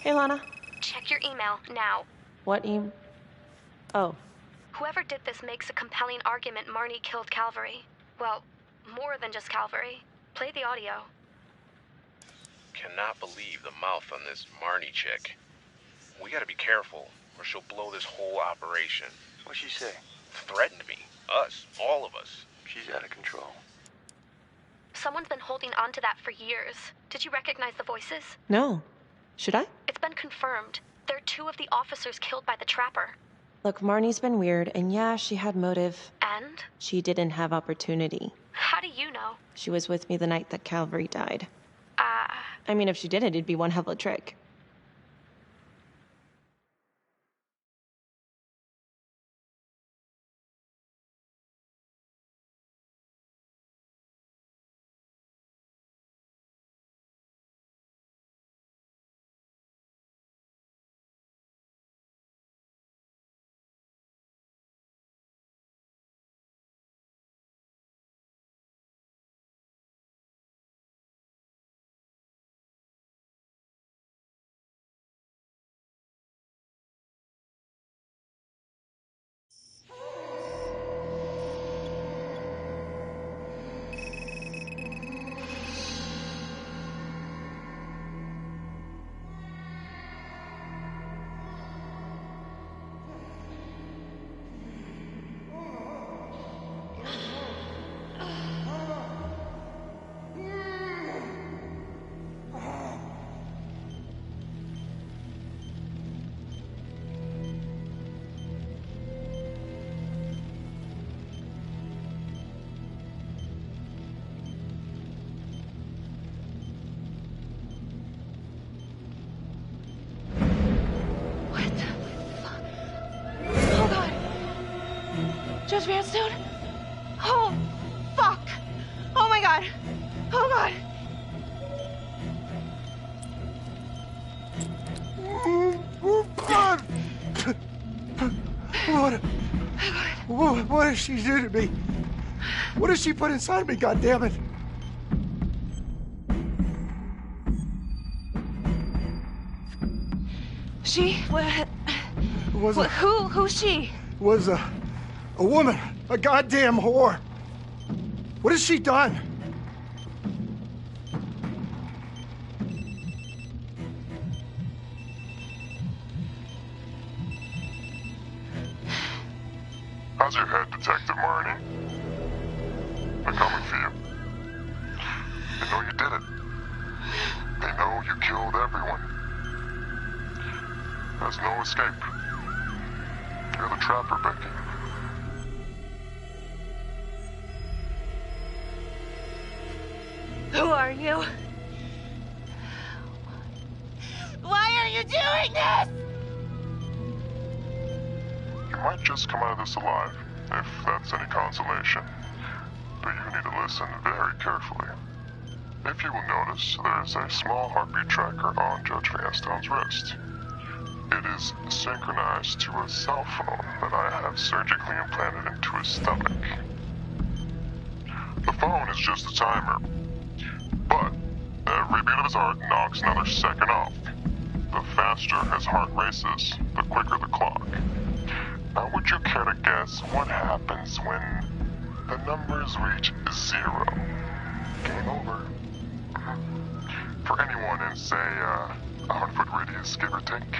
Hey, Lana. Check your email now. What Oh. Whoever did this makes a compelling argument Marnie killed Calvary. Well, more than just Calvary. Play the audio. Cannot believe the mouth on this Marnie chick. We gotta be careful, or she'll blow this whole operation. What'd she say? Threatened me. Us. All of us. She's out of control. Someone's been holding on to that for years. Did you recognize the voices? No. Should I? It's been confirmed. They're two of the officers killed by the trapper. Look, Marnie's been weird, and yeah, she had motive. And? She didn't have opportunity. How do you know? She was with me the night that Calvary died. I mean, if she did it, it'd be one hell of a trick. Judge Vanstone? Oh, fuck! Oh my god! Oh god! What did she do to me? What did she put inside me, goddammit? She? What? Who's she? Was a woman. A goddamn whore. What has she done? How's your head, Detective Marnie? They're coming for you. They know you did it. They know you killed everyone. There's no escape. You're the trapper, Becky. Who are you? Why are you doing this? You might just come out of this alive, if that's any consolation. But you need to listen very carefully. If you will notice, there is a small heartbeat tracker on Judge Vanstone's wrist. It is synchronized to a cell phone that I have surgically implanted into his stomach. The phone is just a timer, but every beat of his heart knocks another second off. The faster his heart races, the quicker the clock. Now, would you care to guess what happens when the numbers reach 0? Game over. For anyone in, say, 100-foot radius, give or take.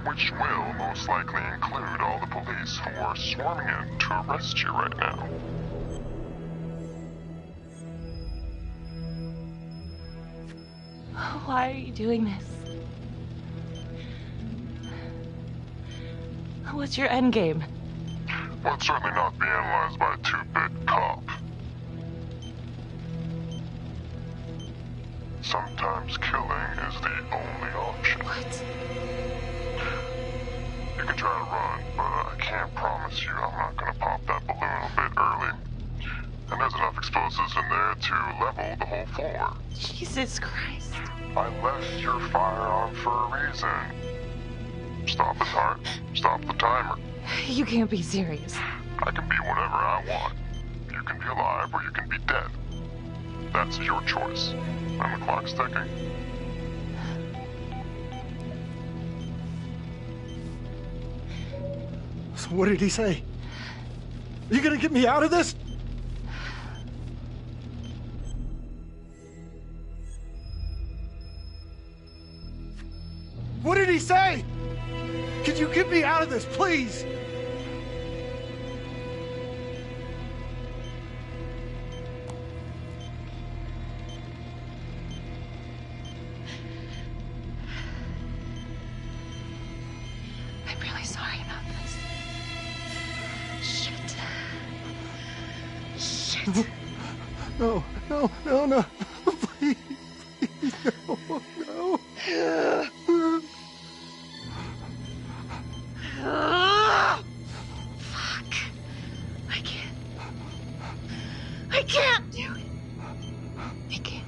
Which will most likely include all the police who are swarming in to arrest you right now. Why are you doing this? What's your end game? Well, it's certainly not be analyzed by a 2-bit cop. Sometimes killing is the only option. What? You can try to run, but I can't promise you I'm not gonna pop that balloon a bit early. And there's enough explosives in there to level the whole floor. Jesus Christ. I left your firearm for a reason. Stop his heart. Stop the timer. You can't be serious. I can be whatever I want. You can be alive or you can be dead. That's your choice. And the clock's ticking. So what did he say? Are you gonna get me out of this? What did he say? Could you get me out of this, please? I'm really sorry about this. Shit. Shit. No, no, no, no. Please, please, no, no. Fuck. I can't do it. I can't.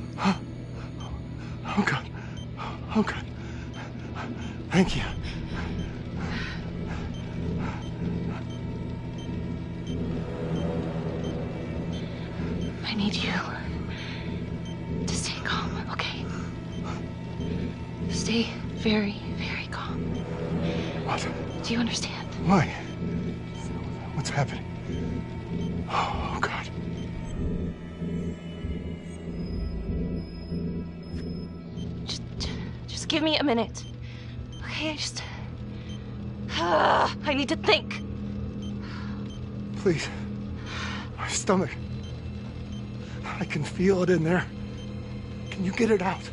Oh, God. Oh, God. Thank you. I need you to stay calm, okay? Stay very, very calm. What? Do you understand? Why? What's happening? Oh, God. Just give me a minute. Okay, I need to think. Please. My stomach. I can feel it in there. Can you get it out?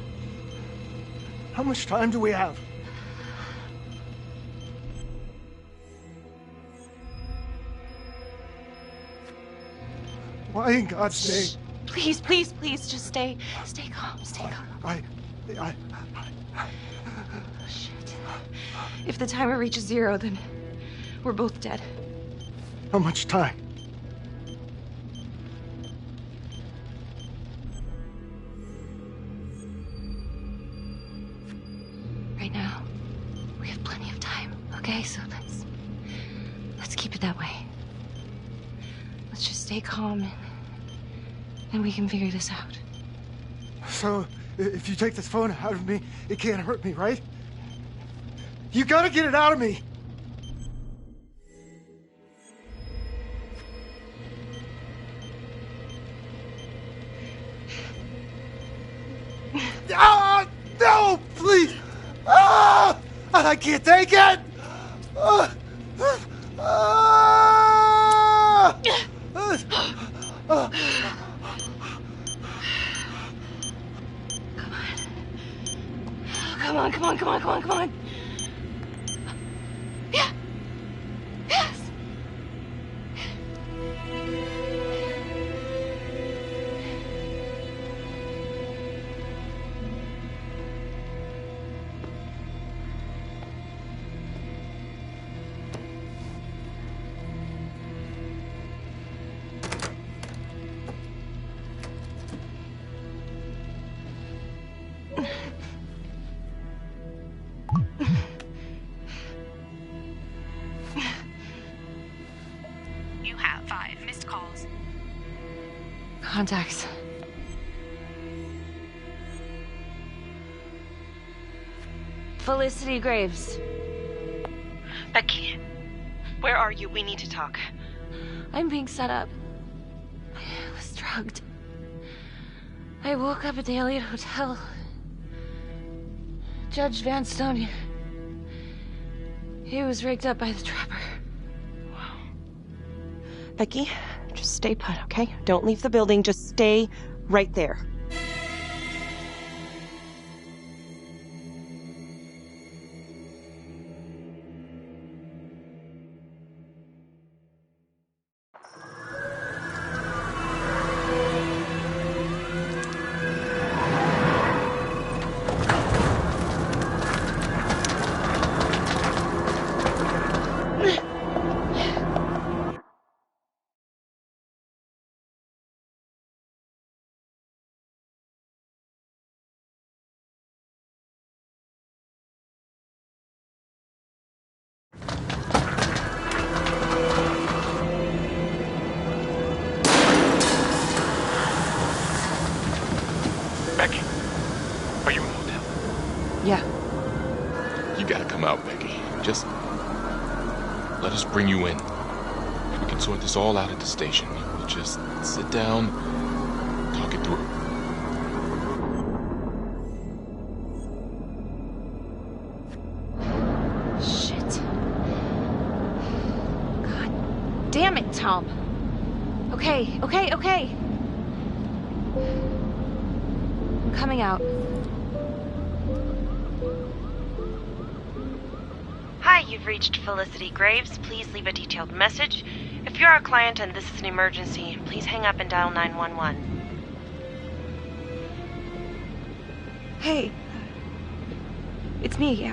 How much time do we have? Why in God's name? Please, please, please, just stay calm, stay calm. I Shit. If the timer reaches 0, then we're both dead. How much time? Right now, we have plenty of time, okay? So let's keep it that way. Let's just stay calm and we can figure this out. So, if you take this phone out of me, it can't hurt me, right? You gotta get it out of me! Ah! No! Please! Ah! I can't take it! Ah! Ah! Come on, come on, come on, come on, come on. Yeah. Yes. You have 5 missed calls. Contacts. Felicity Graves. Becky, where are you? We need to talk. I'm being set up. I was drugged. I woke up at the Elliott Hotel. Judge Vanstone, he was rigged up by the trapper. Becky, just stay put, okay? Don't leave the building. Just stay right there. Becky, are you in the hotel? Yeah. You gotta come out, Becky. Just let us bring you in. We can sort this all out at the station. We'll just sit down, talk it through. Shit. God damn it, Tom. Okay, okay, okay. I'm coming out. Hi, you've reached Felicity Graves. Please leave a detailed message. If you're our client and this is an emergency, please hang up and dial 911. Hey. It's me.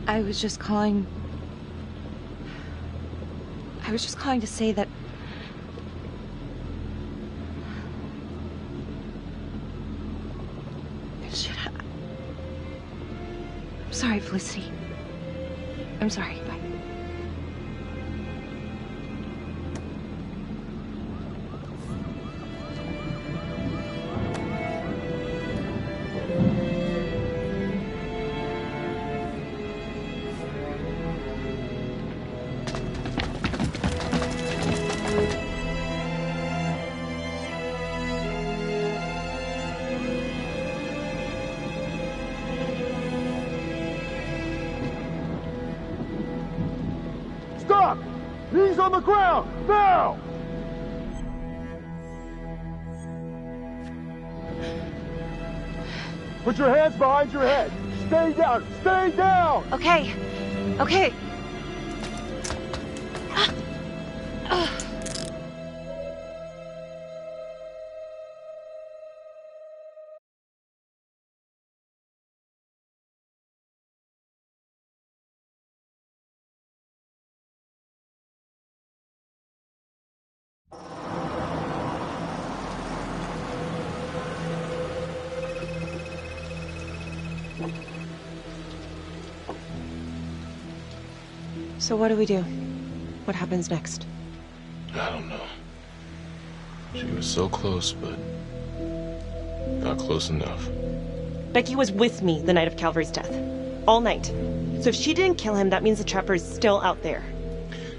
I was just calling to say that shit. I'm sorry, Felicity. I'm sorry. Bye. Stop! Knees on the ground! Now! Put your hands behind your head. Stay down! Stay down! Okay. Okay. So what do we do? What happens next? I don't know. She was so close, but not close enough. Becky was with me the night of Calvary's death. All night. So if she didn't kill him, that means the Trapper is still out there.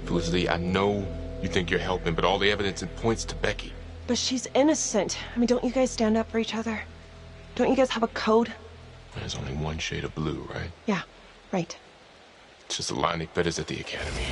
Felicity, I know you think you're helping, but all the evidence points to Becky. But she's innocent. I mean, don't you guys stand up for each other? Don't you guys have a code? There's only one shade of blue, right? Yeah, right. It's just a line they fed us at the academy.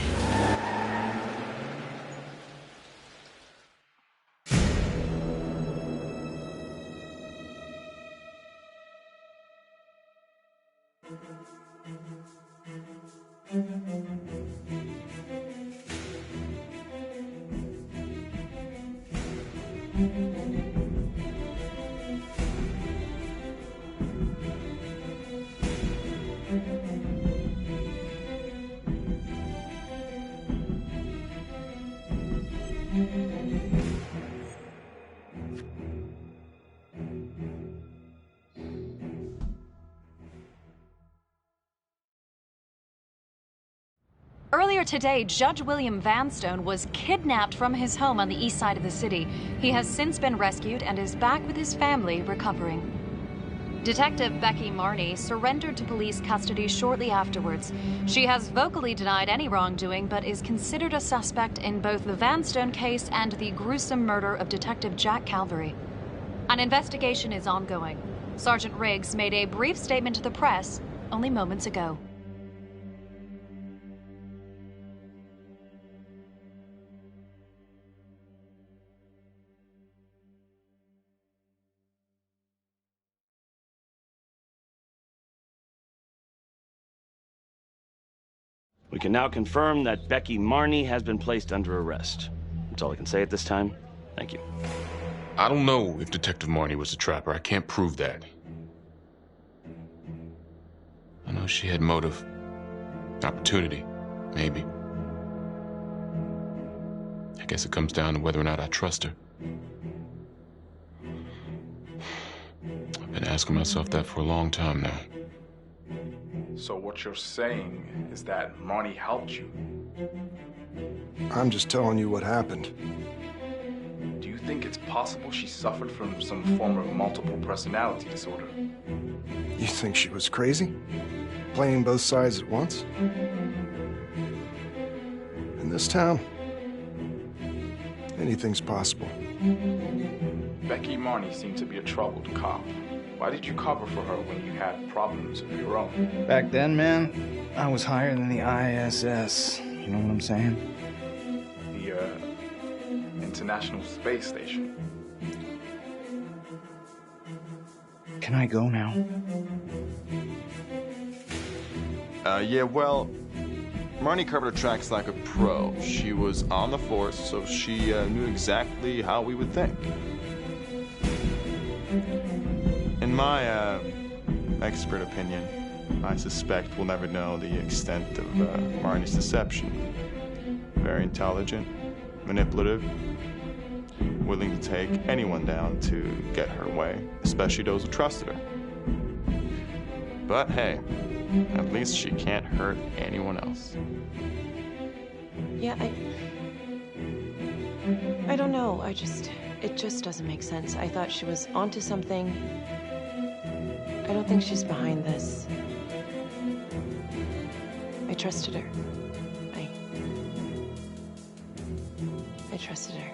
Earlier today, Judge William Vanstone was kidnapped from his home on the east side of the city. He has since been rescued and is back with his family, recovering. Detective Becky Marney surrendered to police custody shortly afterwards. She has vocally denied any wrongdoing, but is considered a suspect in both the Vanstone case and the gruesome murder of Detective Jack Calvary. An investigation is ongoing. Sergeant Riggs made a brief statement to the press only moments ago. We can now confirm that Becky Marney has been placed under arrest. That's all I can say at this time. Thank you. I don't know if Detective Marney was a trapper. I can't prove that. I know she had motive. Opportunity, maybe. I guess it comes down to whether or not I trust her. I've been asking myself that for a long time now. So what you're saying is that Marney helped you? I'm just telling you what happened. Do you think it's possible she suffered from some form of multiple personality disorder? You think she was crazy? Playing both sides at once? In this town, anything's possible. Becky Marney seemed to be a troubled cop. Why did you cover for her when you had problems of your own? Back then, man, I was higher than the ISS. You know what I'm saying? The, International Space Station. Can I go now? Yeah, well, Marney covered her tracks like a pro. She was on the force, so she knew exactly how we would think. In my expert opinion, I suspect we'll never know the extent of Marney's deception. Very intelligent, manipulative, willing to take anyone down to get her way, especially those who trusted her. But hey, at least she can't hurt anyone else. Yeah, I don't know. It just doesn't make sense. I thought she was onto something. I don't think she's behind this. I trusted her. I trusted her.